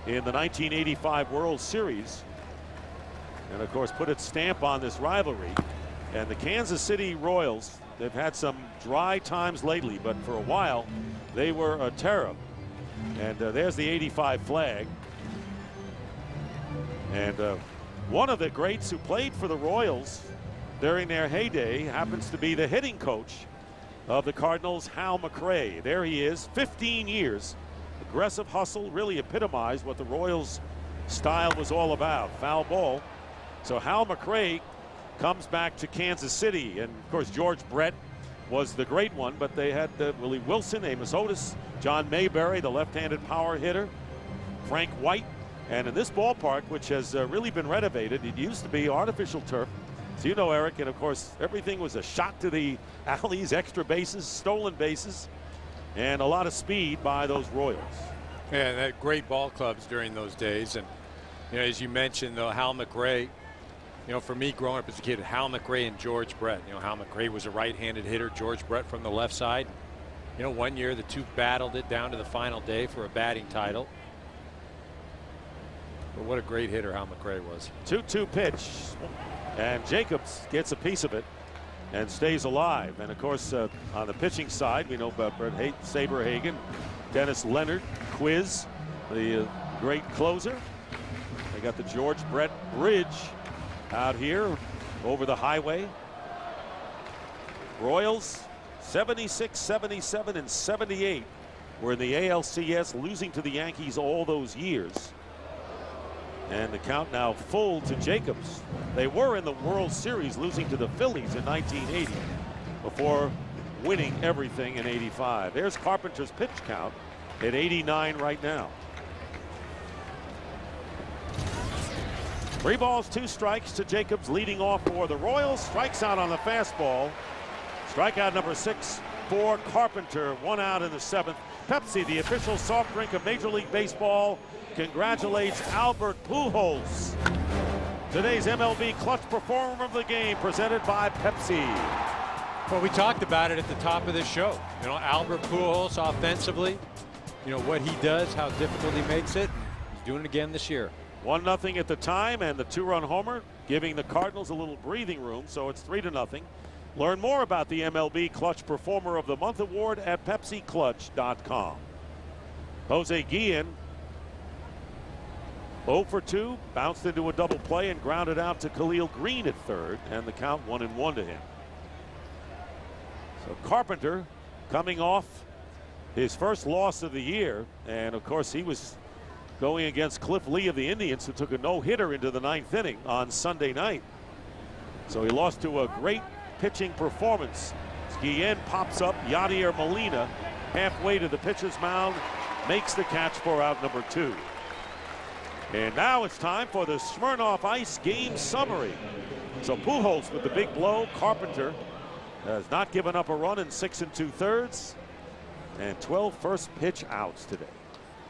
in the 1985 World Series, and of course put its stamp on this rivalry. And the Kansas City Royals, they've had some dry times lately, but for a while they were a terror. And there's the 85 flag. And one of the greats who played for the Royals during their heyday happens to be the hitting coach of the Cardinals, Hal McRae. There he is, 15 years. Aggressive hustle, really epitomized what the Royals' style was all about. Foul ball. So Hal McRae comes back to Kansas City. And of course, George Brett was the great one, but they had Willie Wilson, Amos Otis, John Mayberry, the left-handed power hitter, Frank White. And in this ballpark, which has really been renovated, it used to be artificial turf. So you know, Eric, and of course, everything was a shot to the alleys, extra bases, stolen bases, and a lot of speed by those Royals. Yeah, and that great ball clubs during those days. And, you know, as you mentioned, though, Hal McRae, you know, for me growing up as a kid, Hal McRae and George Brett. You know, Hal McRae was a right-handed hitter, George Brett from the left side. You know, one year the two battled it down to the final day for a batting title. But what a great hitter Hal McRae was. 2-2 pitch, and Jacobs gets a piece of it and stays alive. And of course, on the pitching side, we know about Brett Saberhagen, Dennis Leonard, Quiz, the great closer. They got the George Brett Bridge out here over the highway. Royals 76, 77, and 78 were in the ALCS, losing to the Yankees all those years. And the count now full to Jacobs. They were in the World Series, losing to the Phillies in 1980 before winning everything in 85. There's Carpenter's pitch count at 89 right now. 3 balls, 2 strikes to Jacobs, leading off for the Royals. Strikes out on the fastball. Strikeout number 6 for Carpenter. 1 out in the 7th. Pepsi, the official soft drink of Major League Baseball, congratulates Albert Pujols. Today's MLB Clutch Performer of the Game, presented by Pepsi. Well, we talked about it at the top of this show. You know, Albert Pujols offensively, you know, what he does, how difficult he makes it. He's doing it again this year. 1-0 at the time, and the 2-run homer giving the Cardinals a little breathing room, so it's 3-0. Learn more about the MLB Clutch Performer of the Month award at PepsiClutch.com. Jose Guillen, 0 for 2, bounced into a double play and grounded out to Khalil Greene at third, and the count 1-1 to him. So Carpenter coming off his first loss of the year, and of course he was going against Cliff Lee of the Indians, who took a no-hitter into the 9th inning on Sunday night. So he lost to a great pitching performance. Guillen pops up. Yadier Molina halfway to the pitcher's mound, makes the catch for out number 2. And now it's time for the Smirnoff Ice game summary. So Pujols with the big blow. Carpenter has not given up a run in 6 2/3, and 12 first pitch outs today.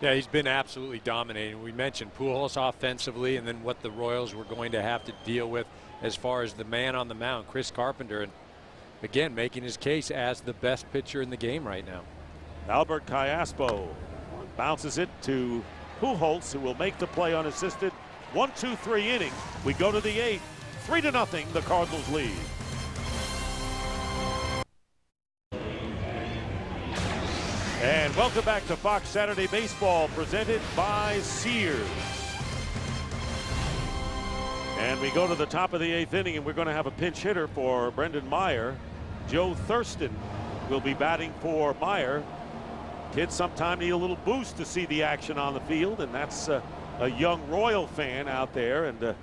Yeah, he's been absolutely dominating. We mentioned Pujols offensively, and then what the Royals were going to have to deal with as far as the man on the mound, Chris Carpenter, and again making his case as the best pitcher in the game right now. Albert Callaspo bounces it to Pujols, who will make the play unassisted. 1-2-3 inning. We go to the 8th. 3-0, the Cardinals lead. And welcome back to Fox Saturday Baseball, presented by Sears. And we go to the top of the 8th inning, and we're going to have a pinch hitter for Brendan Meyer. Joe Thurston will be batting for Meyer. Kids sometimes need a little boost to see the action on the field, and that's a young Royal fan out there. And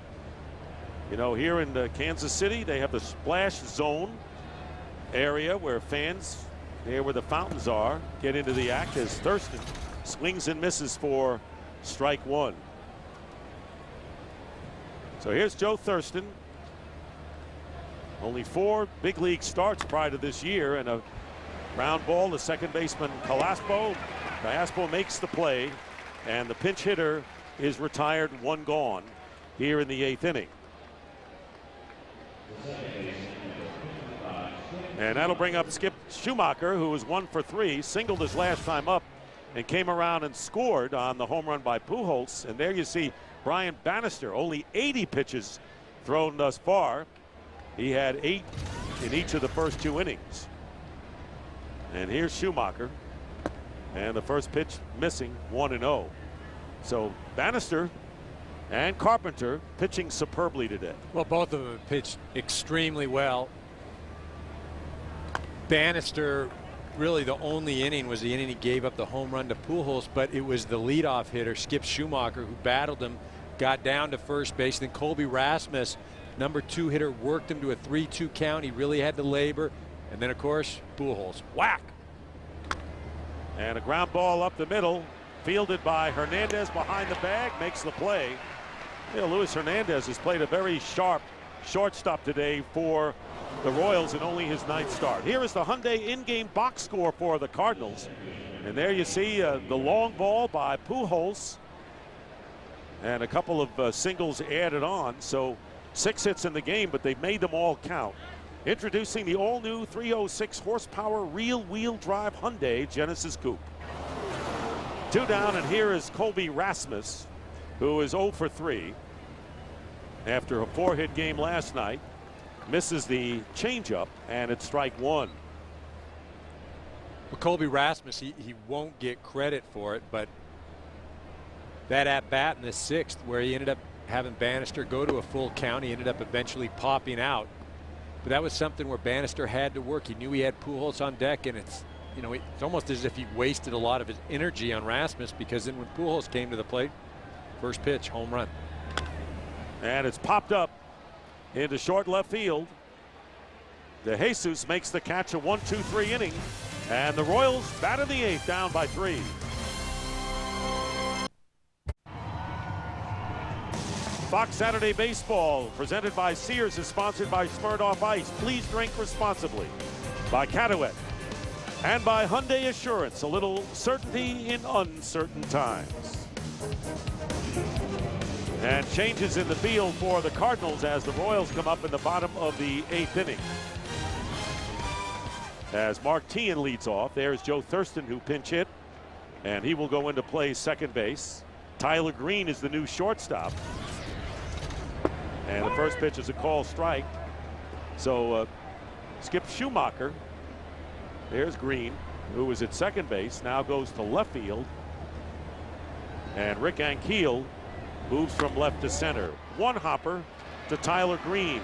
you know, here in Kansas City, they have the splash zone area where fans, there where the fountains are, get into the act as Thurston swings and misses for strike 1. So here's Joe Thurston. Only 4 big league starts prior to this year, and a ground ball to second baseman Callaspo. Diaspo makes the play, and the pinch hitter is retired, 1 gone here in the 8th inning. And that'll bring up Skip Schumacher, who was 1 for 3, singled his last time up, and came around and scored on the home run by Pujols. And there you see Brian Bannister, only 80 pitches thrown thus far. He had 8 in each of the first 2 innings. And here's Schumacher, and the first pitch missing, 1-0. So Bannister and Carpenter pitching superbly today. Well, both of them pitched extremely well. Bannister, really the only inning was the inning he gave up the home run to Pujols, but it was the leadoff hitter, Skip Schumacher, who battled him, got down to first base. Then Colby Rasmus, number 2 hitter, worked him to a 3-2 count. He really had to labor. And then, of course, Pujols. Whack! And a ground ball up the middle, fielded by Hernandez behind the bag, makes the play. You know, Luis Hernandez has played a very sharp shortstop today for the Royals in only his 9th start. Here is the Hyundai in-game box score for the Cardinals. And there you see the long ball by Pujols and a couple of singles added on. So 6 hits in the game, but they made them all count. Introducing the all-new 306 horsepower rear-wheel drive Hyundai Genesis Coupe. 2 down, and here is Colby Rasmus, who is 0 for 3 after a 4-hit game last night. Misses the changeup, and it's strike 1. Well, Colby Rasmus, he won't get credit for it, but that at-bat in the 6th where he ended up having Bannister go to a full count, he ended up eventually popping out. But that was something where Bannister had to work. He knew he had Pujols on deck, and it's, you know, it's almost as if he wasted a lot of his energy on Rasmus, because then when Pujols came to the plate, first pitch, home run. And it's popped up into short left field. De Jesus makes the catch, a 1-2-3 inning, and the Royals bat in the 8th, down by 3. Fox Saturday Baseball, presented by Sears, is sponsored by Smirnoff Ice. Please drink responsibly. By Cadillac. And by Hyundai Assurance, a little certainty in uncertain times. And changes in the field for the Cardinals as the Royals come up in the bottom of the 8th inning. As Mark Teahen leads off, there's Joe Thurston, who pinch hit, and he will go into play second base. Tyler Greene is the new shortstop. And the first pitch is a call strike. So Skip Schumacher, there's Greene, who was at second base, now goes to left field. And Rick Ankiel moves from left to center. 1 hopper to Tyler Greene.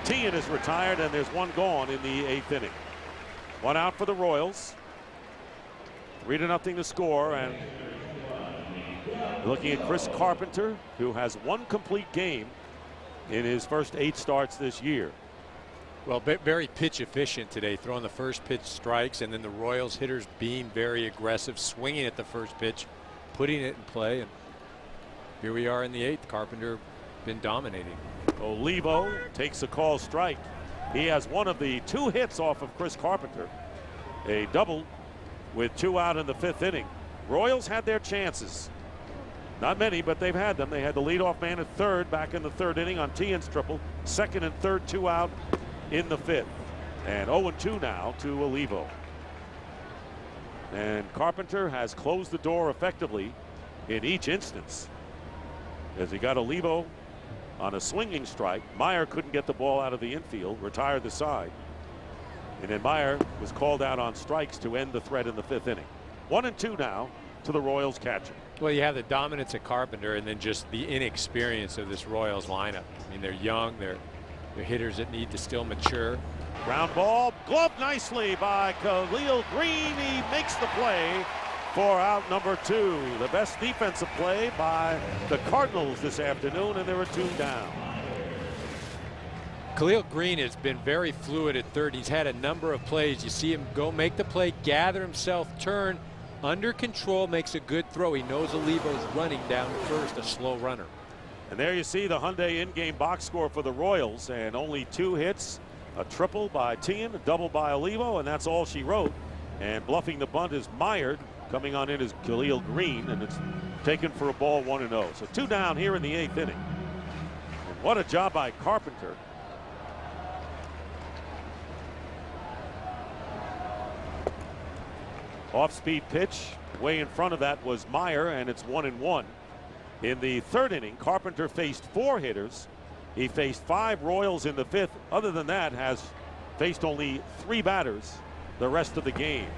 Teahen is retired, and there's 1 gone in the 8th inning. 1 out for the Royals. 3-0 to score, and looking at Chris Carpenter, who has 1 complete game in his first 8 starts this year. Well, very pitch efficient today, throwing the first pitch strikes, and then the Royals hitters being very aggressive, swinging at the first pitch, putting it in play, and here we are in the 8th. Carpenter been dominating. Olivo takes a call strike. He has one of the 2 hits off of Chris Carpenter, a double with 2 out in the 5th inning. Royals had their chances. Not many, but they've had them. They had the leadoff man at third back in the 3rd inning on Teahen's triple. 2nd and 3rd, 2 out in the 5th. And 0-2 now to Olivo. And Carpenter has closed the door effectively in each instance, as he got Olivo on a swinging strike. Meyer couldn't get the ball out of the infield, retired the side. And then Meyer was called out on strikes to end the threat in the 5th inning. 1-2 now to the Royals catcher. Well, you have the dominance of Carpenter, and then just the inexperience of this Royals lineup. I mean, they're young, they're hitters that need to still mature. Ground ball, gloved nicely by Khalil Greene. He makes the play for out number 2. The best defensive play by the Cardinals this afternoon, and there are 2 down. Khalil Greene has been very fluid at third. He's had a number of plays. You see him go make the play, gather himself, turn, under control, makes a good throw. He knows Olivo's running down to first, a slow runner. And there you see the Hyundai in-game box score for the Royals, and only 2 hits, a triple by Teahen, a double by Olivo, and that's all she wrote. And bluffing the bunt is Meyer, Coming on in is Khalil Greene, and it's taken for a ball 1-0. So 2 down here in the 8th inning. And what a job by Carpenter. Off-speed pitch. Way in front of that was Meyer, and it's 1-1. In the 3rd inning, Carpenter faced 4 hitters. He faced 5 Royals in the 5th. Other than that, has faced only 3 batters the rest of the game.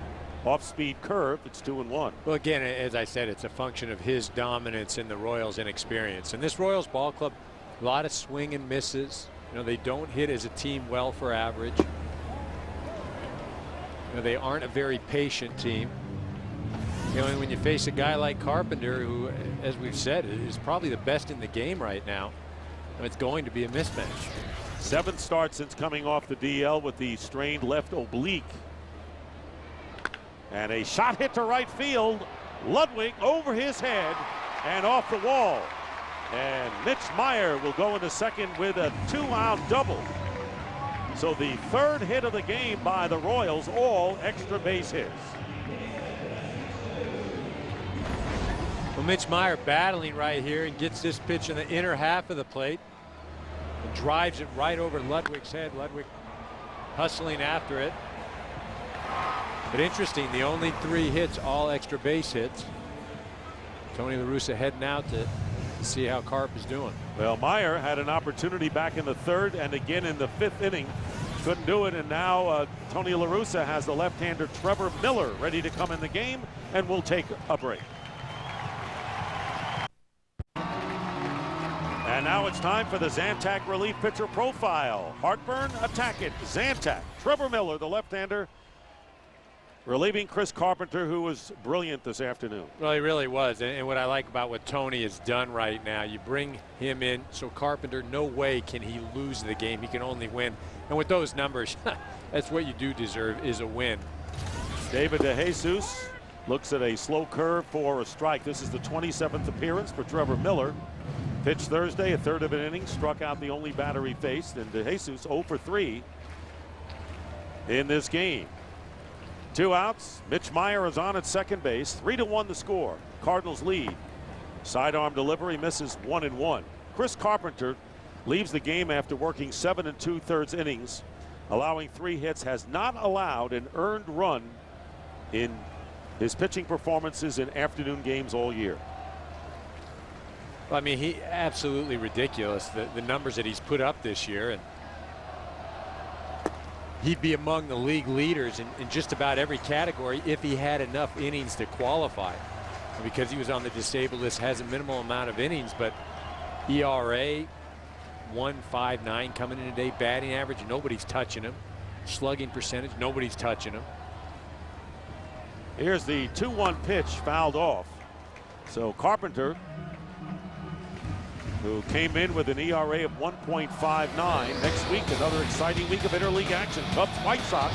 Off-speed curve, it's 2-1. Well, again, as I said, it's a function of his dominance and the Royals' inexperience. And this Royals ball club, a lot of swing and misses. You know, they don't hit as a team well for average. You know, they aren't a very patient team. You know, and when you face a guy like Carpenter, who, as we've said, is probably the best in the game right now, it's going to be a mismatch. 7th start since coming off the DL with the strained left oblique. And a shot hit to right field. Ludwig over his head and off the wall. And Mitch Meyer will go into second with a 2-out double. So the 3rd hit of the game by the Royals, all extra base hits. Well, Mitch Meyer battling right here and gets this pitch in the inner half of the plate and drives it right over Ludwig's head. Ludwig hustling after it. But interesting, the only 3 hits, all extra base hits. Tony La Russa heading out to see how Carp is doing. Well, Meyer had an opportunity back in the 3rd and again in the 5th inning. Couldn't do it, and now Tony La Russa has the left-hander Trevor Miller ready to come in the game, and we'll take a break. And now it's time for the Zantac relief pitcher profile. Heartburn, attack it. Zantac. Trevor Miller, the left-hander, relieving Chris Carpenter, who was brilliant this afternoon. Well, he really was. And what I like about what Tony has done right now, you bring him in, so Carpenter, no way can he lose the game. He can only win. And with those numbers, that's what you do deserve, is a win. David DeJesus looks at a slow curve for a strike. This is the 27th appearance for Trevor Miller. Pitched Thursday, a 1/3 of an inning, struck out the only batter he faced, and DeJesus 0 for 3 in this game. 2 outs. Mitch Meyer is on at second base. 3-1 the score. Cardinals lead. Sidearm delivery misses 1-1. Chris Carpenter leaves the game after working 7 2/3 innings, allowing 3 hits, has not allowed an earned run in his pitching performances in afternoon games all year. I mean, he absolutely ridiculous, the numbers that he's put up this year. And he'd be among the league leaders in just about every category if he had enough innings to qualify. Because he was on the disabled list, has a minimal amount of innings, but ERA 1.59 coming in today. Batting average, nobody's touching him. Slugging percentage, nobody's touching him. Here's the 2-1 pitch, fouled off. So Carpenter, who came in with an ERA of 1.59. Next week, another exciting week of interleague action. Cubs, White Sox,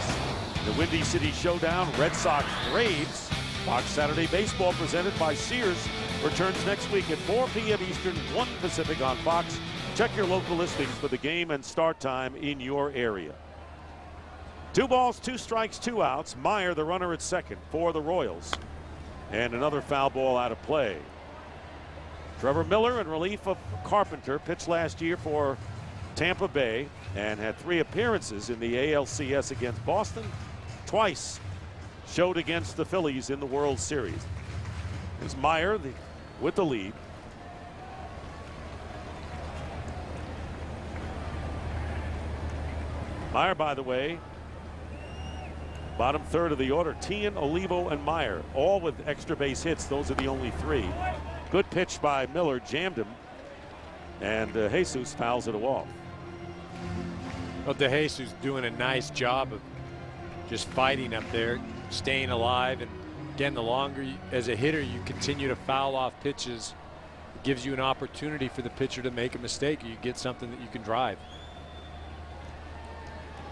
the Windy City Showdown, Red Sox, Braves. Fox Saturday Baseball presented by Sears returns next week at 4 p.m. Eastern, 1 Pacific on Fox. Check your local listings for the game and start time in your area. 2 balls, 2 strikes, 2 outs. Meyer, the runner at second for the Royals. And another foul ball out of play. Trevor Miller in relief of Carpenter, pitched last year for Tampa Bay and had 3 appearances in the ALCS against Boston. Twice showed against the Phillies in the World Series. It's Meyer with the lead. Meyer, by the way, bottom 3rd of the order, Tian, Olivo, and Meyer, all with extra base hits. Those are the only 3. Good pitch by Miller, jammed him, and Jesus fouls it off. Well, DeJesus doing a nice job of just fighting up there, staying alive. And again, the longer as a hitter you continue to foul off pitches, it gives you an opportunity for the pitcher to make a mistake. You get something that you can drive.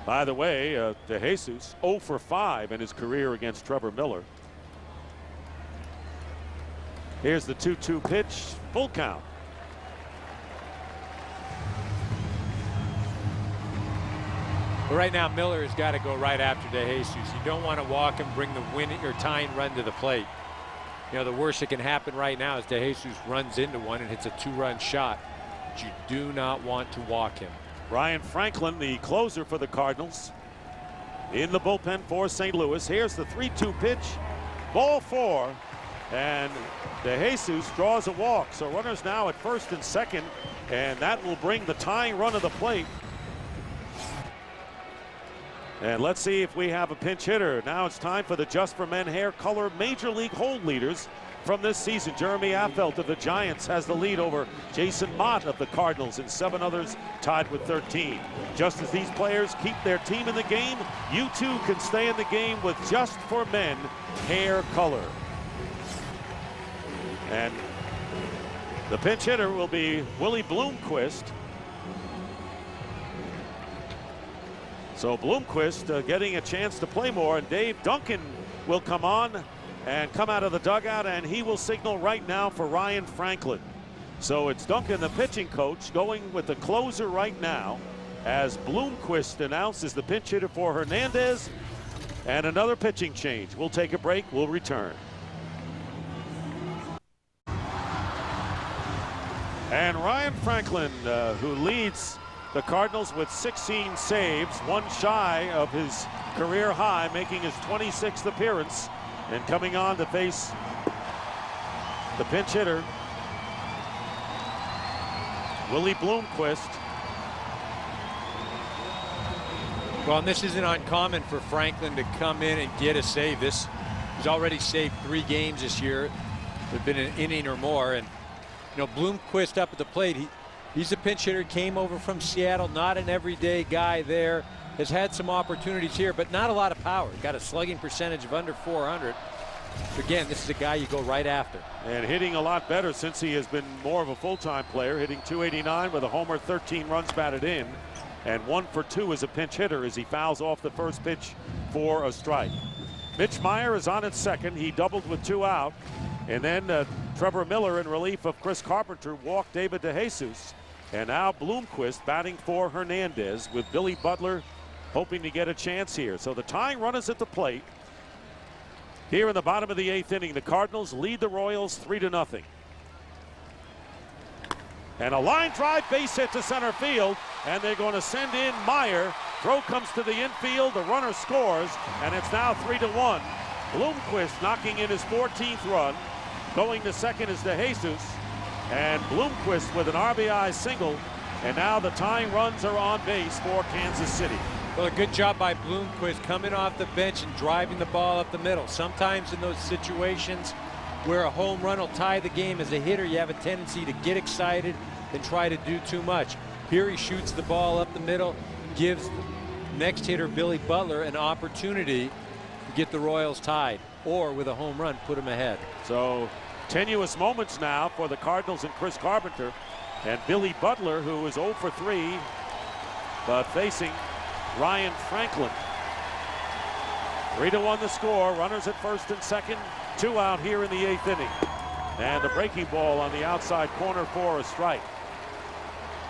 By the way, DeJesus 0 for 5 in his career against Trevor Miller. Here's the 2-2 pitch, full count. But right now, Miller has got to go right after DeJesus. You don't want to walk and bring the winning or tying run to the plate. You know, the worst that can happen right now is DeJesus runs into one and hits a 2-run shot. But you do not want to walk him. Ryan Franklin, the closer for the Cardinals, in the bullpen for St. Louis. Here's the 3-2 pitch. Ball 4. And DeJesus draws a walk. So runners now at first and second. And that will bring the tying run to the plate. And let's see if we have a pinch hitter. Now it's time for the Just for Men hair color Major League hold leaders from this season. Jeremy Affeldt of the Giants has the lead over Jason Mott of the Cardinals, and 7 others tied with 13. Just as these players keep their team in the game, you too can stay in the game with Just for Men hair color. And the pinch hitter will be Willie Bloomquist. So Bloomquist getting a chance to play more, and Dave Duncan will come on and come out of the dugout, and he will signal right now for Ryan Franklin. So it's Duncan, the pitching coach, going with the closer right now as Bloomquist announces the pinch hitter for Hernandez, and another pitching change. We'll take a break. We'll return. And Ryan Franklin, who leads the Cardinals with 16 saves, one shy of his career high, making his 26th appearance, and coming on to face the pinch hitter, Willie Bloomquist. Well, and this isn't uncommon for Franklin to come in and get a save. He's already saved 3 games this year. There's been an inning or more, and you know, Bloomquist up at the plate, he's a pinch hitter, came over from Seattle, not an everyday guy there, has had some opportunities here, but not a lot of power. Got a slugging percentage of under 400. Again, this is a guy you go right after. And hitting a lot better since he has been more of a full-time player, hitting .289 with a homer, 13 runs batted in, and 1 for 2 as a pinch hitter as he fouls off the first pitch for a strike. Mitch Meyer is on at second. He doubled with 2 out. And then Trevor Miller, in relief of Chris Carpenter, walked David DeJesus. And now Bloomquist batting for Hernandez, with Billy Butler hoping to get a chance here. So the tying run is at the plate. Here in the bottom of the 8th inning, the Cardinals lead the Royals 3-0. And a line drive base hit to center field, and they're going to send in Meyer. Throw comes to the infield, the runner scores, and it's now 3-1. Bloomquist knocking in his 14th run. Going to second is DeJesus, and Bloomquist with an RBI single, and now the tying runs are on base for Kansas City. Well, a good job by Bloomquist coming off the bench and driving the ball up the middle. Sometimes in those situations where a home run will tie the game, as a hitter, you have a tendency to get excited and try to do too much. Here he shoots the ball up the middle, gives next hitter Billy Butler an opportunity to get the Royals tied, or with a home run put them ahead. So tenuous moments now for the Cardinals and Chris Carpenter, and Billy Butler, who is 0 for 3, but facing Ryan Franklin. 3-1 the score. Runners at first and second, 2 out here in the 8th inning. And the breaking ball on the outside corner for a strike.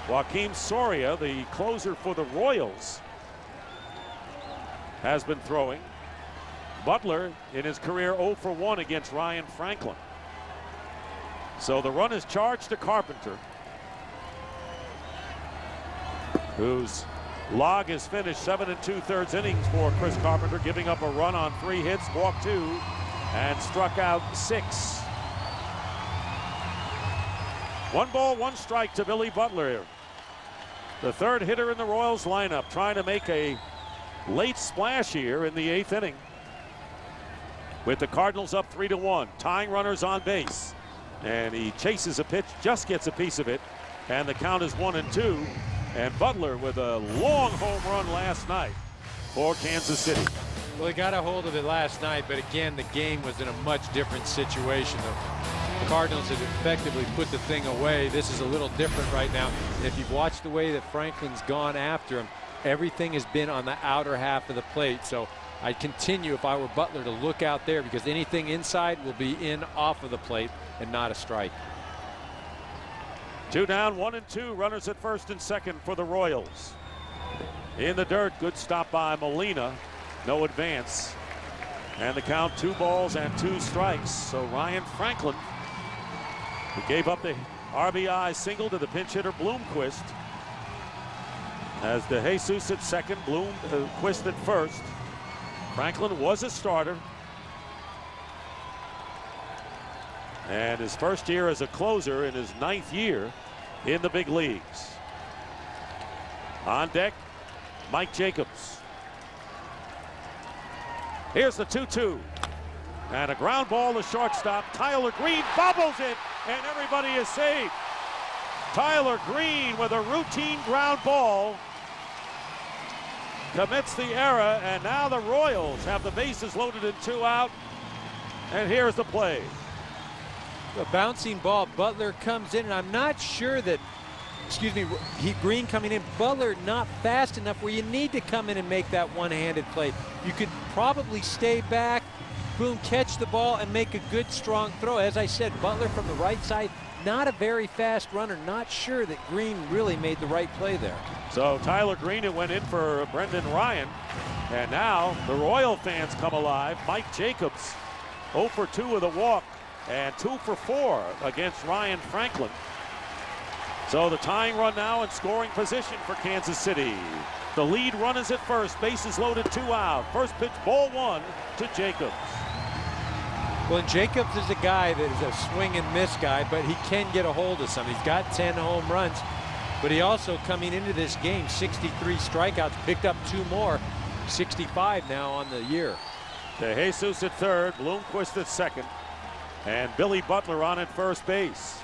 Joakim Soria, the closer for the Royals, has been throwing. Butler in his career 0 for 1 against Ryan Franklin. So the run is charged to Carpenter, whose log is finished 7 2/3 innings for Chris Carpenter, giving up a run on 3 hits, walked 2, and struck out 6. 1 ball, 1 strike to Billy Butler, the 3rd hitter in the Royals lineup, trying to make a late splash here in the 8th inning, with the Cardinals up 3-1. Tying runners on base, and he chases a pitch, just gets a piece of it, and the count is 1-2. And Butler with a long home run last night for Kansas City. Well, he got a hold of it last night, but again, the game was in a much different situation. The Cardinals had effectively put the thing away. This is a little different right now. And if you've watched the way that Franklin's gone after him, everything has been on the outer half of the plate. So I'd continue, if I were Butler, to look out there, because anything inside will be in off of the plate and not a strike. 2 down, 1-2. Runners at first and second for the Royals. In the dirt, good stop by Molina. No advance. And the count 2 balls and 2 strikes. So Ryan Franklin, who gave up the RBI single to the pinch hitter Bloomquist, as DeJesus at second, Bloomquist at first. Franklin was a starter. And his first year as a closer in his 9th year in the big leagues. On deck, Mike Jacobs. Here's the 2-2. And a ground ball to shortstop. Tyler Greene bobbles it, and everybody is saved. Tyler Greene with a routine ground ball commits the error, and now the Royals have the bases loaded and 2 out. And here's the play. A bouncing ball. Butler comes in, and I'm not sure that, Greene coming in. Butler not fast enough where you need to come in and make that one-handed play. You could probably stay back, boom, catch the ball, and make a good, strong throw. As I said, Butler from the right side, not a very fast runner. Not sure that Greene really made the right play there. So Tyler Greene went in for Brendan Ryan, and now the Royal fans come alive. Mike Jacobs 0 for 2 with a walk and 2 for 4 against Ryan Franklin. So the tying run now in scoring position for Kansas City. The lead run is at first, bases loaded, 2 out. First pitch, ball 1 to Jacobs. Well, Jacobs is a guy that is a swing and miss guy, but he can get a hold of some. He's got 10 home runs, but he also, coming into this game, 63 strikeouts, picked up 2 more, 65 now on the year. DeJesus at third, Bloomquist at second, and Billy Butler on at first base.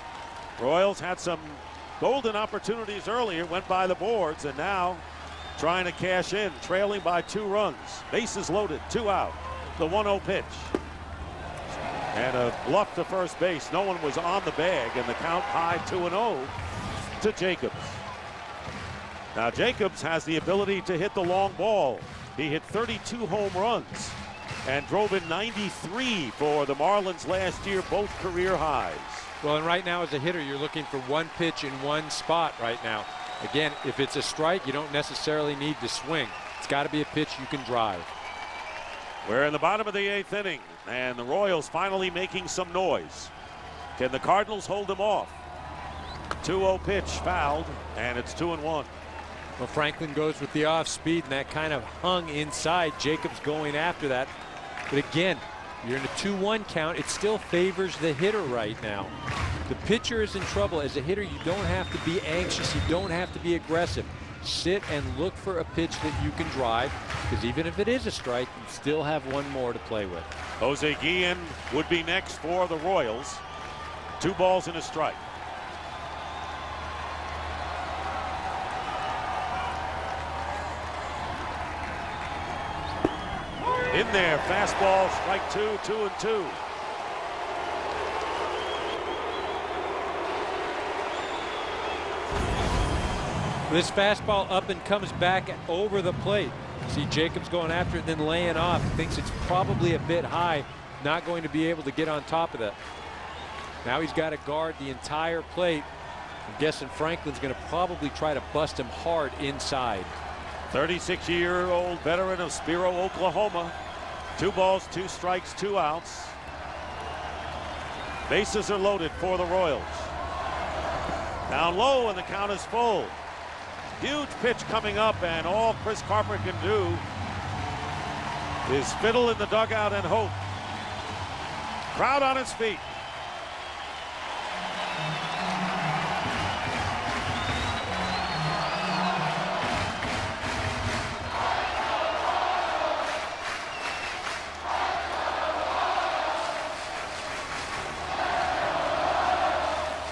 Royals had some golden opportunities earlier, went by the boards, and now trying to cash in, trailing by 2 runs. Bases loaded, 2 out. The 1-0 pitch. And a bluff to first base. No one was on the bag, and the count high 2-0 to Jacobs. Now Jacobs has the ability to hit the long ball. He hit 32 home runs and drove in 93 for the Marlins last year, both career highs. Well, and right now as a hitter, you're looking for 1 pitch in 1 spot right now. Again, if it's a strike, you don't necessarily need to swing. It's got to be a pitch you can drive. We're in the bottom of the 8th inning, and the Royals finally making some noise. Can the Cardinals hold them off? 2-0 pitch fouled, and it's 2-1. Well, Franklin goes with the off speed, and that kind of hung inside. Jacobs going after that. But again, you're in a 2-1 count. It still favors the hitter right now. The pitcher is in trouble. As a hitter, you don't have to be anxious. You don't have to be aggressive. Sit and look for a pitch that you can drive, because even if it is a strike, you still have 1 more to play with. Jose Guillen would be next for the Royals. 2 balls and a strike. In there, fastball, strike 2, 2-2. This fastball up and comes back over the plate. See Jacobs going after it, then laying off. Thinks it's probably a bit high, not going to be able to get on top of that. Now he's got to guard the entire plate. I'm guessing Franklin's going to probably try to bust him hard inside. 36-year-old veteran of Spiro, Oklahoma. 2 balls, 2 strikes, 2 outs. Bases are loaded for the Royals. Down low, and the count is full. Huge pitch coming up, and all Chris Carpenter can do is fiddle in the dugout and hope. Crowd on its feet.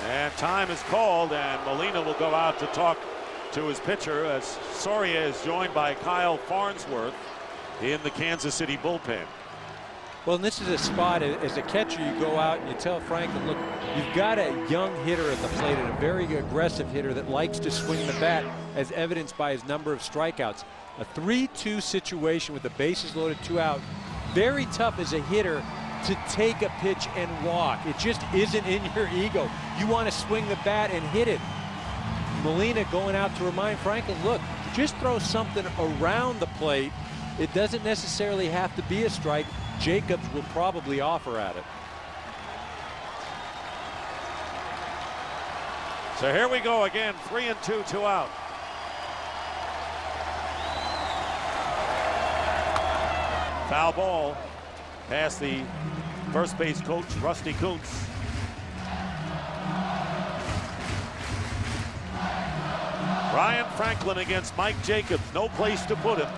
And time is called, and Molina will go out to talk to his pitcher as Soria is joined by Kyle Farnsworth in the Kansas City bullpen. Well, and this is a spot, as a catcher, you go out and you tell Franklin, look, you've got a young hitter at the plate and a very aggressive hitter that likes to swing the bat, as evidenced by his number of strikeouts. A 3-2 situation with the bases loaded, 2 out. Very tough as a hitter to take a pitch and walk. It just isn't in your ego. You want to swing the bat and hit it. Molina going out to remind Franklin, look, just throw something around the plate. It doesn't necessarily have to be a strike. Jacobs will probably offer at it. So here we go again, 3-2, 2 out. Foul ball past the first base coach, Rusty Kuntz. Ryan Franklin against Mike Jacobs, no place to put him.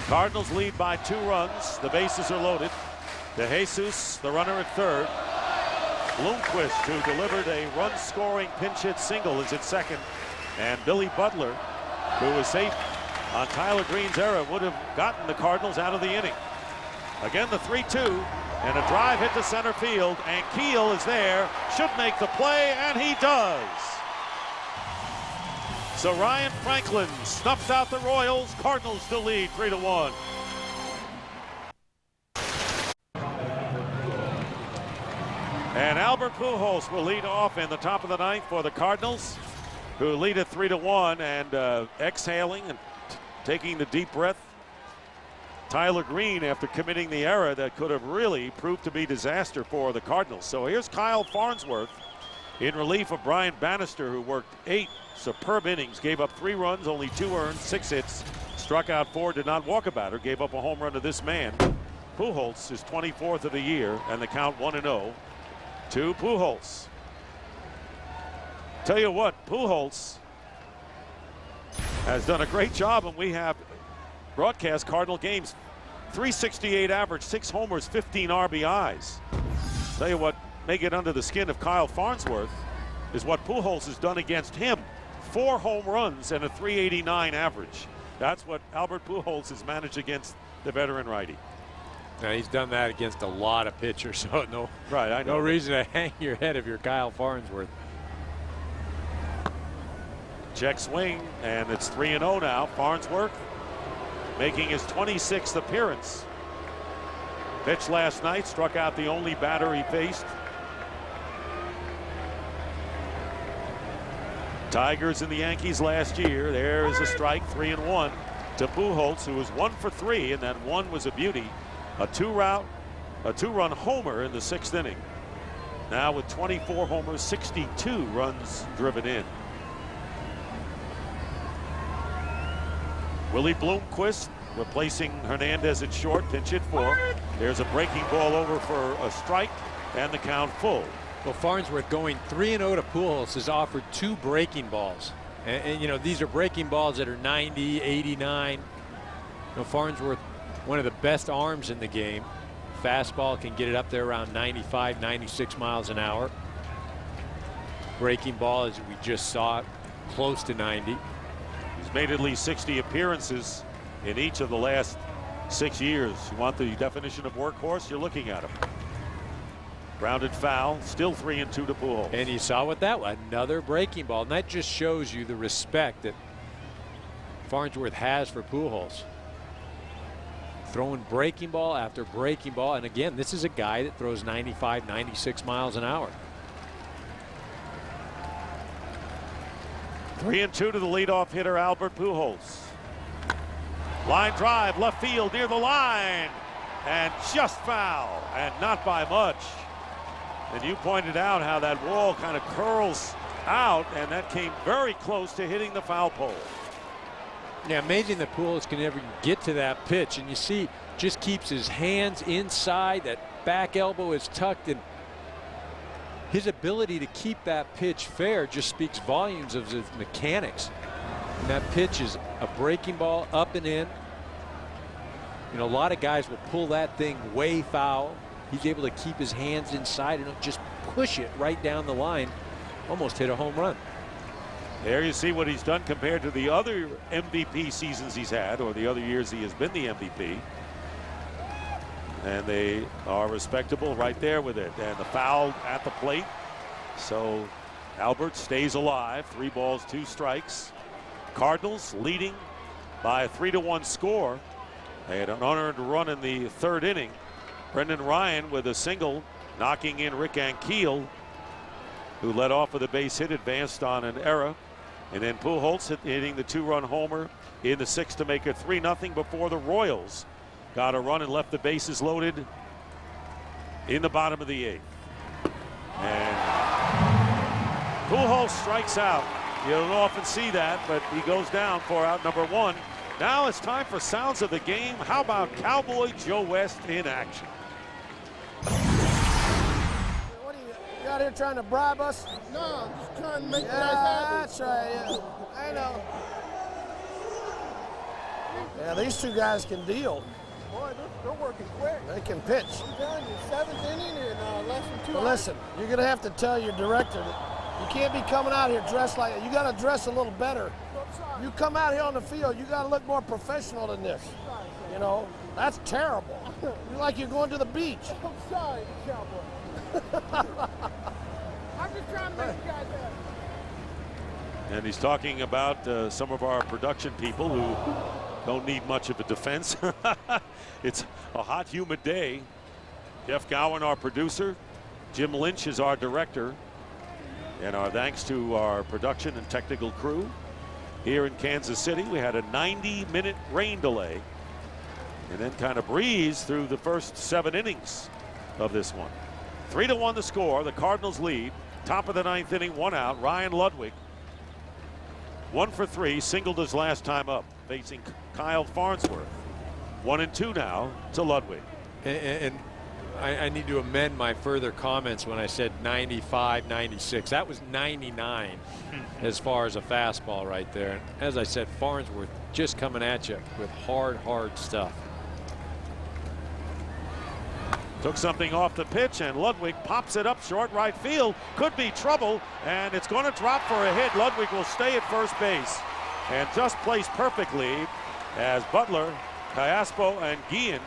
Cardinals lead by 2 runs. The bases are loaded. De Jesus, the runner at third. Bloomquist, who delivered a run-scoring pinch hit single, is at second. And Billy Butler, who was safe on Tyler Greene's error, would have gotten the Cardinals out of the inning. Again, the 3-2, and a drive hit to center field, and Keel is there, should make the play, and he does. So Ryan Franklin snuffs out the Royals. Cardinals still lead 3-1. And Albert Pujols will lead off in the top of the ninth for the Cardinals, who lead at 3-1, and exhaling and taking the deep breath. Tyler Greene, after committing the error that could have really proved to be disaster for the Cardinals. So here's Kyle Farnsworth in relief of Brian Bannister, who worked 8 superb innings, gave up 3 runs, only 2 earned, 6 hits, struck out 4, did not walk a batter, gave up a home run to this man. Pujols is 24th of the year, and the count 1-0 to Pujols. Tell you what, Pujols has done a great job, and we have broadcast Cardinal games. 368 average, 6 homers, 15 RBIs. Tell you what, make it under the skin of Kyle Farnsworth is what Pujols has done against him. 4 home runs and a 389 average. That's what Albert Pujols has managed against the veteran righty. Now, he's done that against a lot of pitchers, so no reason to hang your head if you're Kyle Farnsworth. Check swing, and it's 3-0 now. Farnsworth making his 26th appearance. Pitched last night, struck out the only batter he faced. Tigers and the Yankees last year. There is a strike, 3-1 to Pujols, who was 1 for 3, and that one was a beauty. A 2-run homer in the 6th inning. Now with 24 homers, 62 runs driven in. Willie Bloomquist replacing Hernandez at short, pinch hit 4. There's a breaking ball over for a strike, and the count full. Well, Farnsworth going 3-0 to Pujols has offered 2 breaking balls. And you know, these are breaking balls that are 90, 89. You know, Farnsworth, one of the best arms in the game. Fastball can get it up there around 95, 96 miles an hour. Breaking ball, as we just saw, close to 90. He's made at least 60 appearances in each of the last 6 years. You want the definition of workhorse? You're looking at him. Grounded foul, still 3-2 to Pujols. And you saw what that was, another breaking ball. And that just shows you the respect that Farnsworth has for Pujols. Throwing breaking ball after breaking ball. And again, this is a guy that throws 95, 96 miles an hour. 3-2 to the leadoff hitter, Albert Pujols. Line drive, left field near the line. And just foul, and not by much. And you pointed out how that wall kind of curls out, and that came very close to hitting the foul pole. Yeah, amazing that Pujols can ever get to that pitch. And you see, just keeps his hands inside. That back elbow is tucked, and his ability to keep that pitch fair just speaks volumes of his mechanics. And that pitch is a breaking ball up and in. You know, a lot of guys will pull that thing way foul. He's able to keep his hands inside and just push it right down the line. Almost hit a home run. There you see what he's done compared to the other MVP seasons he's had, or the other years he has been the MVP. And they are respectable right there with it. And the foul at the plate. So Albert stays alive. 3 balls, 2 strikes. Cardinals leading by a 3-1 score. They had an unearned run in the 3rd inning. Brendan Ryan with a single, knocking in Rick Ankiel, who led off with a base hit, advanced on an error. And then Pujols hitting the 2-run homer in the 6th to make it 3-0 before the Royals got a run and left the bases loaded in the bottom of the 8th. And Pujols strikes out. You don't often see that, but he goes down for out number 1. Now it's time for sounds of the game. How about Cowboy Joe West in action? What are you out here trying to bribe us? No, I'm just trying to make life happen. That's right, yeah. I know. Yeah, these two guys can deal. Boy, they're working quick. They can pitch. I'm telling you, 7th inning in less than 2 But hours. listen, you're going to have to tell your director that you can't be coming out here dressed like that. You got to dress a little better. You come out here on the field, you got to look more professional than this. You know, that's terrible. You're like you're going to the beach. I'm sorry, Cowboy. I'm just trying to make you guys happy. And he's talking about some of our production people who don't need much of a defense. It's a hot, humid day. Jeff Gowen, our producer. Jim Lynch is our director. And our thanks to our production and technical crew. Here in Kansas City, we had a 90-minute rain delay and then kind of breezed through the first 7 innings of this one. 3-1 the score. The Cardinals lead. Top of the 9th inning, 1 out. Ryan Ludwig, 1 for 3, singled his last time up, facing Kyle Farnsworth. 1-2 now to Ludwig. And I need to amend my further comments when I said 95, 96. That was 99 as far as a fastball right there. And as I said, Farnsworth just coming at you with hard stuff. Took something off the pitch, and Ludwig pops it up short right field. Could be trouble, and it's going to drop for a hit. Ludwig will stay at first base and just placed perfectly as Butler, Callaspo, and Guillen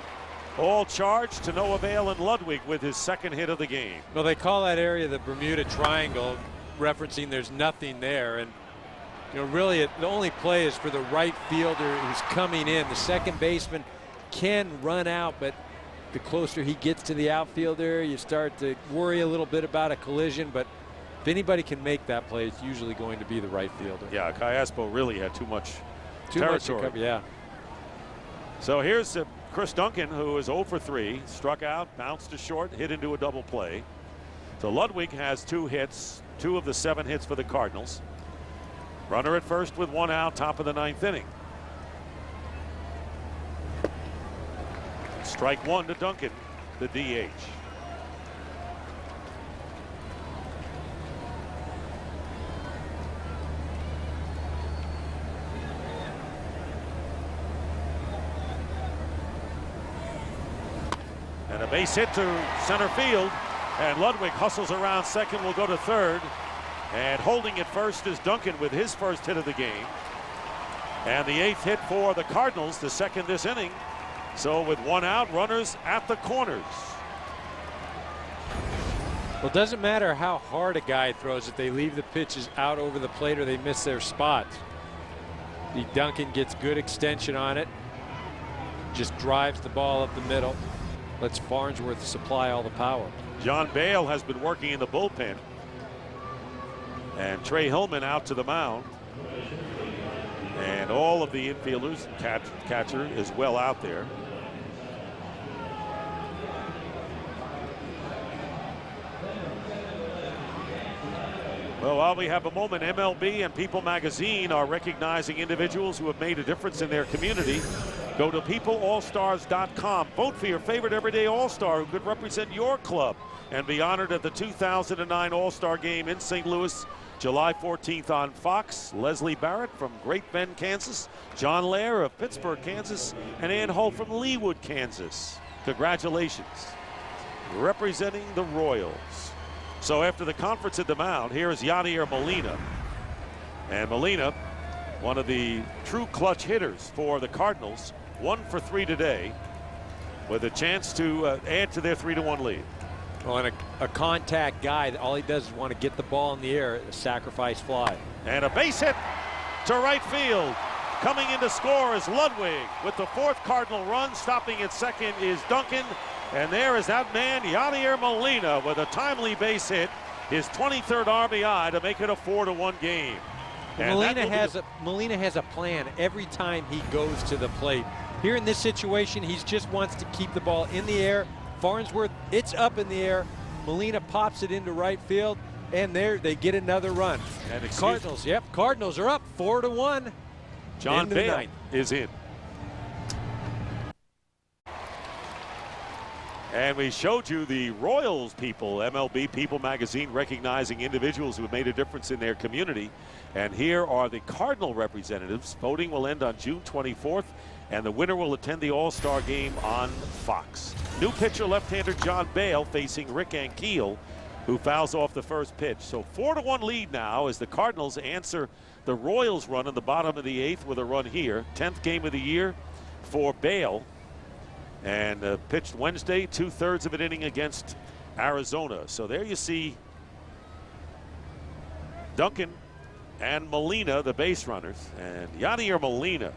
all charged to no avail, and Ludwig with his 2nd hit of the game. Well, they call that area the Bermuda Triangle, referencing there's nothing there. And, you know, really the only play is for the right fielder who's coming in. The second baseman can run out, but the closer he gets to the outfielder, you start to worry a little bit about a collision. But if anybody can make that play, it's usually going to be the right fielder. Yeah, Callaspo really had too much territory. Much yeah. So here's Chris Duncan, who is 0 for 3, struck out, bounced to short, hit into a double play. So Ludwig has 2 hits, 2 of the 7 hits for the Cardinals. Runner at first with 1 out, top of the 9th inning. Strike 1 to Duncan, the DH. And a base hit to center field, and Ludwig hustles around second, will go to third, and holding at first is Duncan with his first hit of the game, and the 8th hit for the Cardinals, the 2nd this inning. So with 1 out, runners at the corners. Well, it doesn't matter how hard a guy throws it. They leave the pitches out over the plate or they miss their spots. The Duncan gets good extension on it, just drives the ball up the middle, lets Farnsworth supply all the power. John Bale has been working in the bullpen, and Trey Hillman out to the mound, and all of the infielders, catcher is well out there. Well, while we have a moment, MLB and People Magazine are recognizing individuals who have made a difference in their community. Go to peopleallstars.com. Vote for your favorite everyday all-star who could represent your club and be honored at the 2009 All-Star Game in St. Louis, July 14th on Fox. Leslie Barrett from Great Bend, Kansas. John Lair of Pittsburgh, Kansas. And Ann Hull from Leawood, Kansas. Congratulations. Representing the Royals. So after the conference at the mound, here is Yadier Molina. And Molina, one of the true clutch hitters for the Cardinals, 1 for 3 today, with a chance to add to their 3-1 lead. Well, and a contact guy, all he does is want to get the ball in the air, a sacrifice fly. And a base hit to right field. Coming in to score is Ludwig with the 4th Cardinal run. Stopping at second is Duncan. And there is that man, Yadier Molina, with a timely base hit, his 23rd RBI to make it a 4-1 game. Molina has a plan every time he goes to the plate. Here in this situation, he just wants to keep the ball in the air. Farnsworth, it's up in the air. Molina pops it into right field, and there they get another run. And the Cardinals are up 4-1. John Bale is in. And we showed you the Royals people, MLB People magazine, recognizing individuals who have made a difference in their community. And here are the Cardinal representatives. Voting will end on June 24th, and the winner will attend the All-Star game on Fox. New pitcher, left-hander John Bale, facing Rick Ankiel, who fouls off the first pitch. So 4-1 lead now as the Cardinals answer the Royals run in the bottom of the 8th with a run here. 10th game of the year for Bale. And pitched Wednesday, 2/3 of an inning against Arizona. So there you see Duncan and Molina, the base runners, and Yadier Molina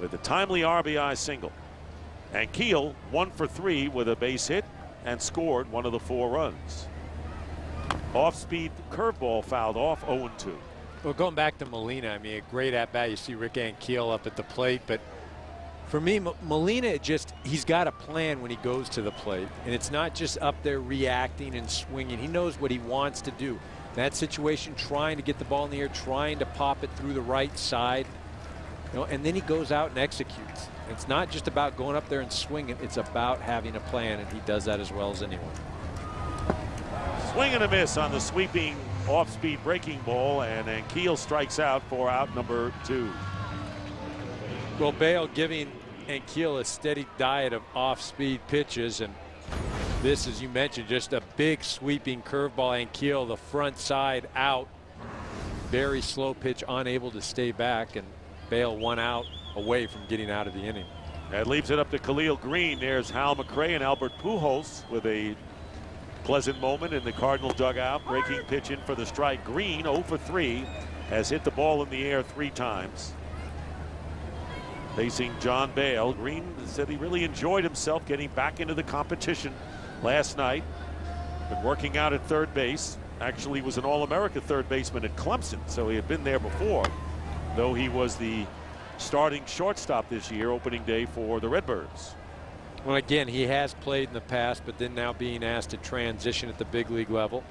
with a timely RBI single. And Keel 1 for 3 with a base hit and scored one of the 4 runs. Off-speed curveball fouled off, 0-2. Well, going back to Molina, I mean, a great at-bat. You see Rick Ankiel up at the plate, but for me, Molina, he's got a plan when he goes to the plate, and it's not just up there reacting and swinging. He knows what he wants to do. That situation, trying to get the ball in the air, trying to pop it through the right side, and then he goes out and executes. It's not just about going up there and swinging. It's about having a plan, and he does that as well as anyone. Swing and a miss on the sweeping off-speed breaking ball, and Ankiel strikes out for out number 2. Well, Bale giving Ankiel a steady diet of off-speed pitches, and this, as you mentioned, just a big sweeping curveball. Ankiel, the front side out, very slow pitch, unable to stay back, and Bale 1 out away from getting out of the inning. That leaves it up to Khalil Greene. There's Hal McRae and Albert Pujols with a pleasant moment in the Cardinal dugout. Breaking pitch in for the strike. Greene 0 for 3 has hit the ball in the air 3 times. Facing John Bale. Greene said he really enjoyed himself getting back into the competition last night. Been working out at third base. Actually was an All-America third baseman at Clemson, so he had been there before, though he was the starting shortstop this year, opening day for the Redbirds. Well, again, he has played in the past, but then now being asked to transition at the big league level.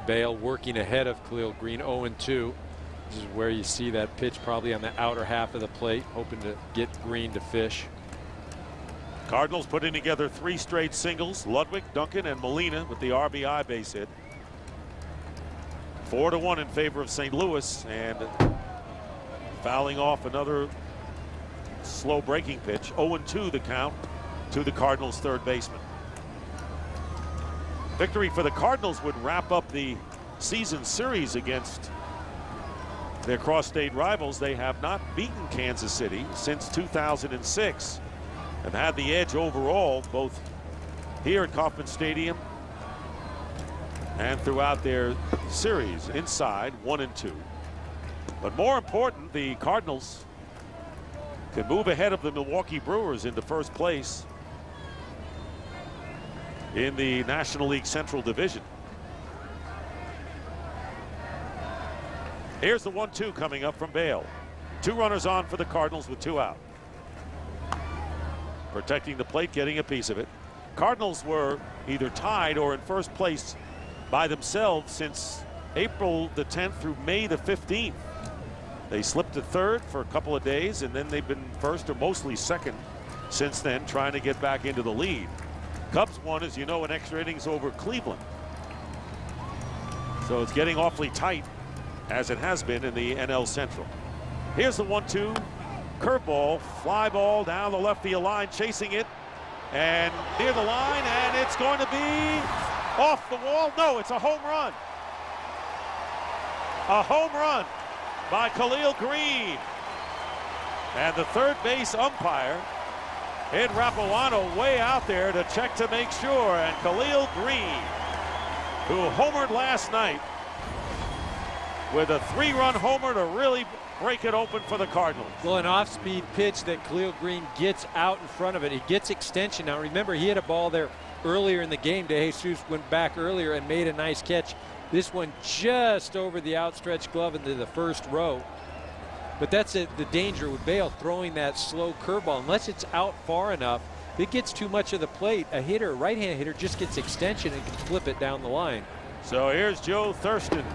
Bale working ahead of Khalil Greene, 0-2. This is where you see that pitch probably on the outer half of the plate, hoping to get Greene to fish. Cardinals putting together 3 straight singles. Ludwig, Duncan, and Molina with the RBI base hit. 4-1 in favor of St. Louis, and fouling off another slow breaking pitch. 0-2 the count to the Cardinals' third baseman. Victory for the Cardinals would wrap up the season series against their cross-state rivals. They have not beaten Kansas City since 2006. Have had the edge overall, both here at Kauffman Stadium and throughout their series. Inside, 1-2. But more important, the Cardinals can move ahead of the Milwaukee Brewers into first place in the National League Central Division. Here's the 1-2 coming up from Bale. 2 runners on for the Cardinals with 2 out. Protecting the plate, getting a piece of it. Cardinals were either tied or in first place by themselves since April the 10th through May the 15th. They slipped to third for a couple of days, and then they've been first or mostly second since then, trying to get back into the lead. Cubs won, as you know, in extra innings over Cleveland. So it's getting awfully tight, as it has been in the NL Central. Here's the 1-2. Curveball, fly ball down the left field line, chasing it, and near the line, and it's going to be off the wall. No, it's a home run. A home run by Khalil Greene. And the third base umpire, Ed Rapuano, way out there to check to make sure. And Khalil Greene, who homered last night, with a 3-run homer to really break it open for the Cardinals. Well, an off-speed pitch that Khalil Greene gets out in front of it. He gets extension. Now, remember, he had a ball there earlier in the game. De Jesus went back earlier and made a nice catch. This one just over the outstretched glove into the first row. But that's the danger with Bale, throwing that slow curveball. Unless it's out far enough, if it gets too much of the plate, a hitter, right-hand hitter, just gets extension and can flip it down the line. So here's Joe Thurston,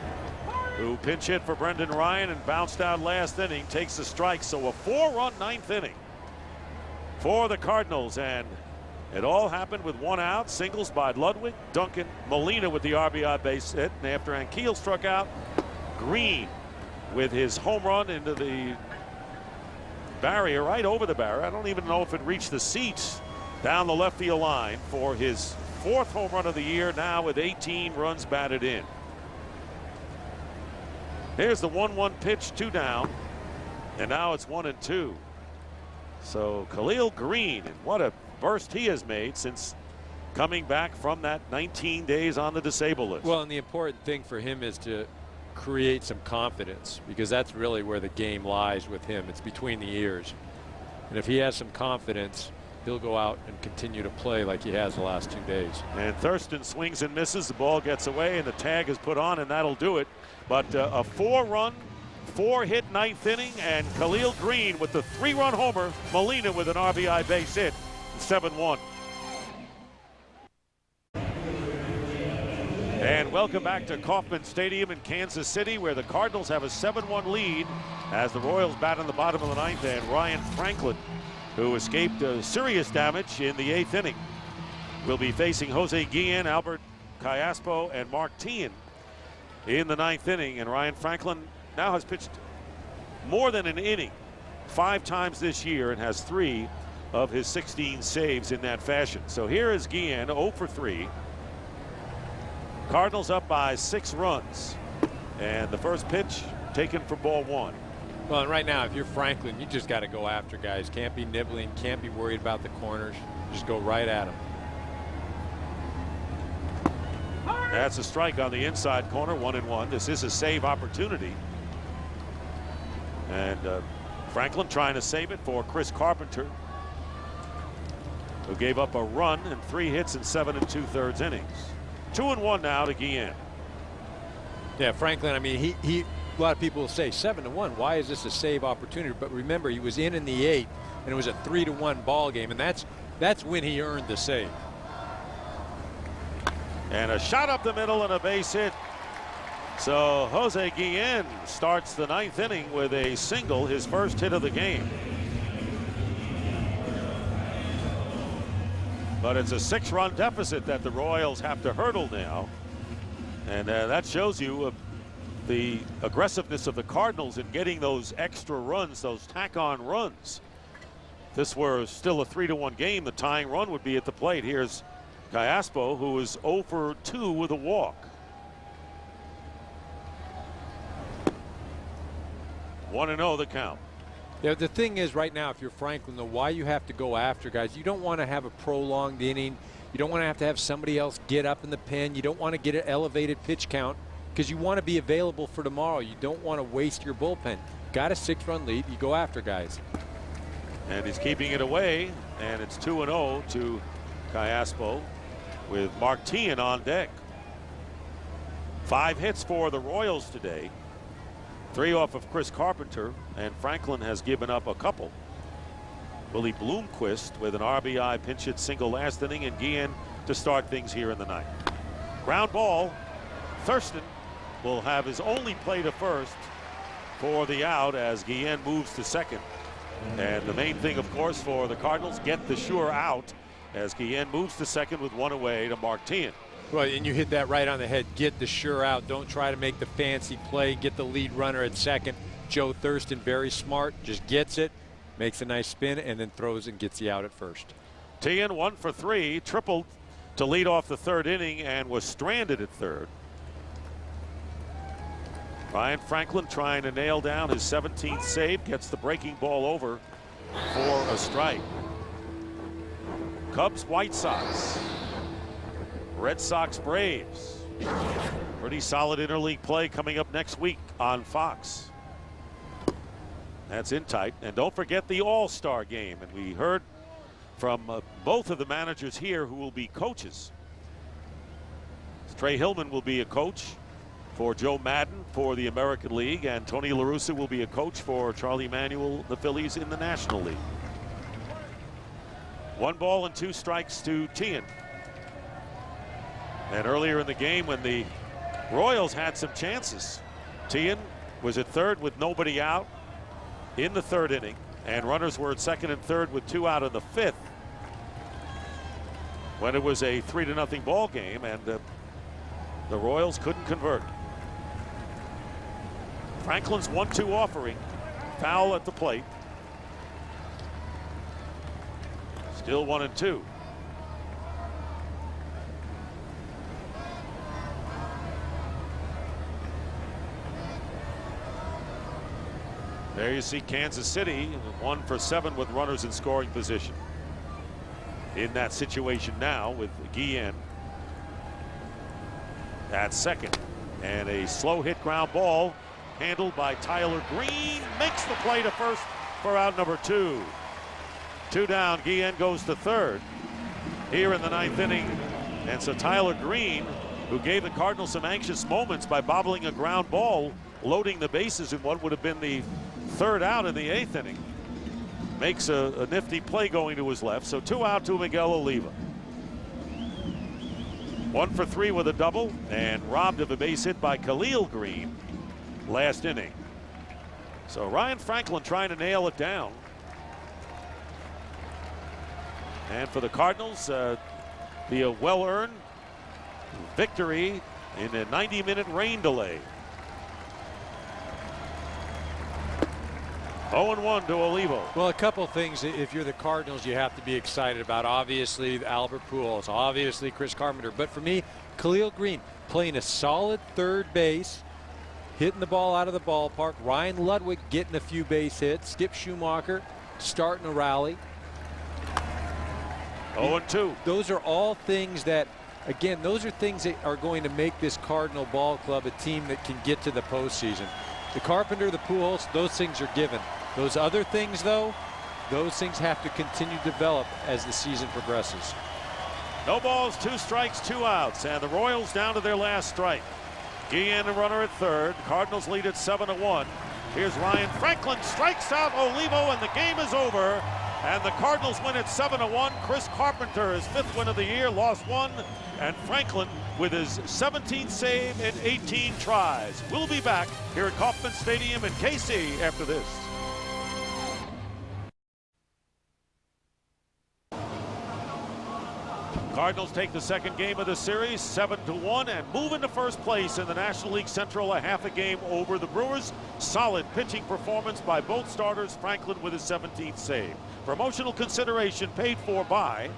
who pinch hit for Brendan Ryan and bounced out last inning, takes the strike. So a 4-run ninth inning for the Cardinals, and it all happened with one out. Singles by Ludwig, Duncan, Molina with the RBI base hit, and after Ankiel struck out, Greene with his home run into the barrier, right over the barrier. I don't even know if it reached the seats, down the left field line for his 4th home run of the year, now with 18 runs batted in. Here's the 1-1 pitch, 2 down, and now it's 1-2. So Khalil Greene, and what a burst he has made since coming back from that 19 days on the disabled list. Well, and the important thing for him is to create some confidence, because that's really where the game lies with him. It's between the ears. And if he has some confidence, he'll go out and continue to play like he has the last 2 days. And Thurston swings and misses. The ball gets away, and the tag is put on, and that'll do it. But a 4-run, 4-hit ninth inning, and Khalil Greene with the 3-run homer. Molina with an RBI base hit. 7-1. And welcome back to Kauffman Stadium in Kansas City, where the Cardinals have a 7-1 lead as the Royals bat in the bottom of the 9th, and Ryan Franklin, who escaped serious damage in the 8th inning, will be facing Jose Guillen, Albert Callaspo, and Mark Teahan in the 9th inning. And Ryan Franklin now has pitched more than an inning 5 times this year and has 3 of his 16 saves in that fashion. So here is Guillen, 0 for 3. Cardinals up by 6 runs, and the first pitch taken for ball 1. Well, and right now, if you're Franklin, you just got to go after guys. Can't be nibbling, can't be worried about the corners. Just go right at them. That's a strike on the inside corner, 1-1. This is a save opportunity. And Franklin trying to save it for Chris Carpenter, who gave up a run and 3 hits in 7 2/3 innings. 2-1 now to Guillen. Yeah, Franklin, I mean, he a lot of people will say 7-1. Why is this a save opportunity? But remember, he was in the 8th, and it was a 3-1 ball game, and that's when he earned the save. And a shot up the middle and a base hit. So Jose Guillen starts the 9th inning with a single, his first hit of the game. But it's a 6-run deficit that the Royals have to hurdle now. And that shows you the aggressiveness of the Cardinals in getting those extra runs, those tack-on runs. If this were still a 3-1 game, the tying run would be at the plate. Here's Callaspo, who is 0 for 2 with a walk. 1-0 the count. Yeah, the thing is right now, if you're Franklin, though, why you have to go after guys, you don't want to have a prolonged inning. You don't want to have somebody else get up in the pen. You don't want to get an elevated pitch count because you want to be available for tomorrow. You don't want to waste your bullpen. Got a 6-run lead, you go after guys. And he's keeping it away, and it's 2-0 to Callaspo with Mark Teahan on deck. 5 hits for the Royals today. 3 off of Chris Carpenter, and Franklin has given up a couple. Willie Bloomquist with an RBI pinch hit single last inning, and Guillen to start things here in the 9th. Ground ball. Thurston will have his only play to first for the out as Guillen moves to second. And the main thing, of course, for the Cardinals, get the sure out as Guillen moves to second with 1 away to Mark Teahan. Well, and you hit that right on the head. Get the sure out. Don't try to make the fancy play. Get the lead runner at second. Joe Thurston, very smart, just gets it, makes a nice spin, and then throws and gets the out at first. Teahan 1 for 3, tripled to lead off the 3rd inning and was stranded at 3rd. Ryan Franklin trying to nail down his 17th save, gets the breaking ball over for a strike. Cubs, White Sox. Red Sox, Braves. Pretty solid interleague play coming up next week on Fox. That's in tight. And don't forget the All-Star game. And we heard from both of the managers here who will be coaches. Trey Hillman will be a coach for Joe Madden for the American League, and Tony La Russa will be a coach for Charlie Manuel, the Phillies, in the National League. 1 ball and 2 strikes to Tian. And earlier in the game, when the Royals had some chances, Tian was at third with nobody out in the 3rd inning, and runners were at 2nd and 3rd with 2 out in the 5th, when it was a 3-0 ball game, and the Royals couldn't convert. Franklin's 1-2 offering, foul at the plate. Still 1-2. There you see Kansas City 1 for 7 with runners in scoring position. In that situation now with Guillen at 2nd, and a slow hit ground ball handled by Tyler Greene makes the play to first for out number 2. 2 down. Guillen goes to 3rd here in the 9th inning, and so Tyler Greene, who gave the Cardinals some anxious moments by bobbling a ground ball, loading the bases in what would have been the 3rd out in the 8th inning, makes a nifty play going to his left. So 2 out to Miguel Oliva. 1 for 3 with a double, and robbed of a base hit by Khalil Greene last inning. So Ryan Franklin trying to nail it down. And for the Cardinals, be a well-earned victory in a 90-minute rain delay. 0-1 to Olivo. Well, a couple things if you're the Cardinals you have to be excited about. Obviously, Albert Pujols, obviously Chris Carpenter. But for me, Khalil Greene playing a solid 3rd base, hitting the ball out of the ballpark. Ryan Ludwig getting a few base hits. Skip Schumacher starting a rally. 0-2. Those are all things that, again, those are things that are going to make this Cardinal ball club a team that can get to the postseason. The Carpenter, the Pujols, those things are given. Those other things, though, those things have to continue to develop as the season progresses. No balls, 2 strikes, 2 outs, and the Royals down to their last strike. Guillen, a runner at 3rd. Cardinals lead at 7-1. Here's Ryan Franklin, strikes out Olivo, and the game is over. And the Cardinals win at 7-1. Chris Carpenter, his 5th win of the year, lost 1. And Franklin with his 17th save in 18 tries. We'll be back here at Kauffman Stadium in KC after this. Cardinals take the 2nd game of the series, 7-1, and move into first place in the National League Central, a half a game over the Brewers. Solid pitching performance by both starters. Franklin with his 17th save. Promotional consideration paid for by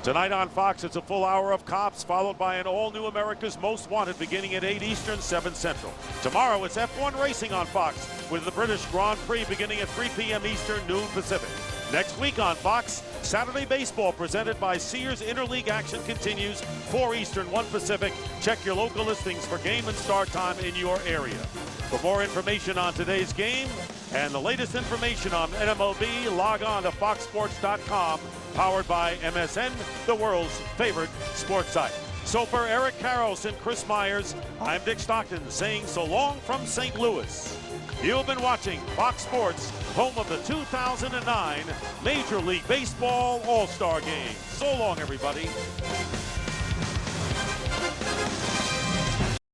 tonight on Fox. It's a full hour of Cops, followed by an all-new America's Most Wanted beginning at 8 Eastern, 7 Central. Tomorrow it's F1 racing on Fox with the British Grand Prix beginning at 3 p.m. Eastern, noon Pacific. Next week on Fox, Saturday Baseball presented by Sears. Interleague action continues, 4 Eastern, 1 Pacific. Check your local listings for game and start time in your area. For more information on today's game and the latest information on NMLB, log on to foxsports.com, powered by MSN, the world's favorite sports site. So for Eric Karros and Chris Myers, I'm Dick Stockton saying so long from St. Louis. You've been watching Fox Sports, home of the 2009 Major League Baseball All-Star Game. So long, everybody.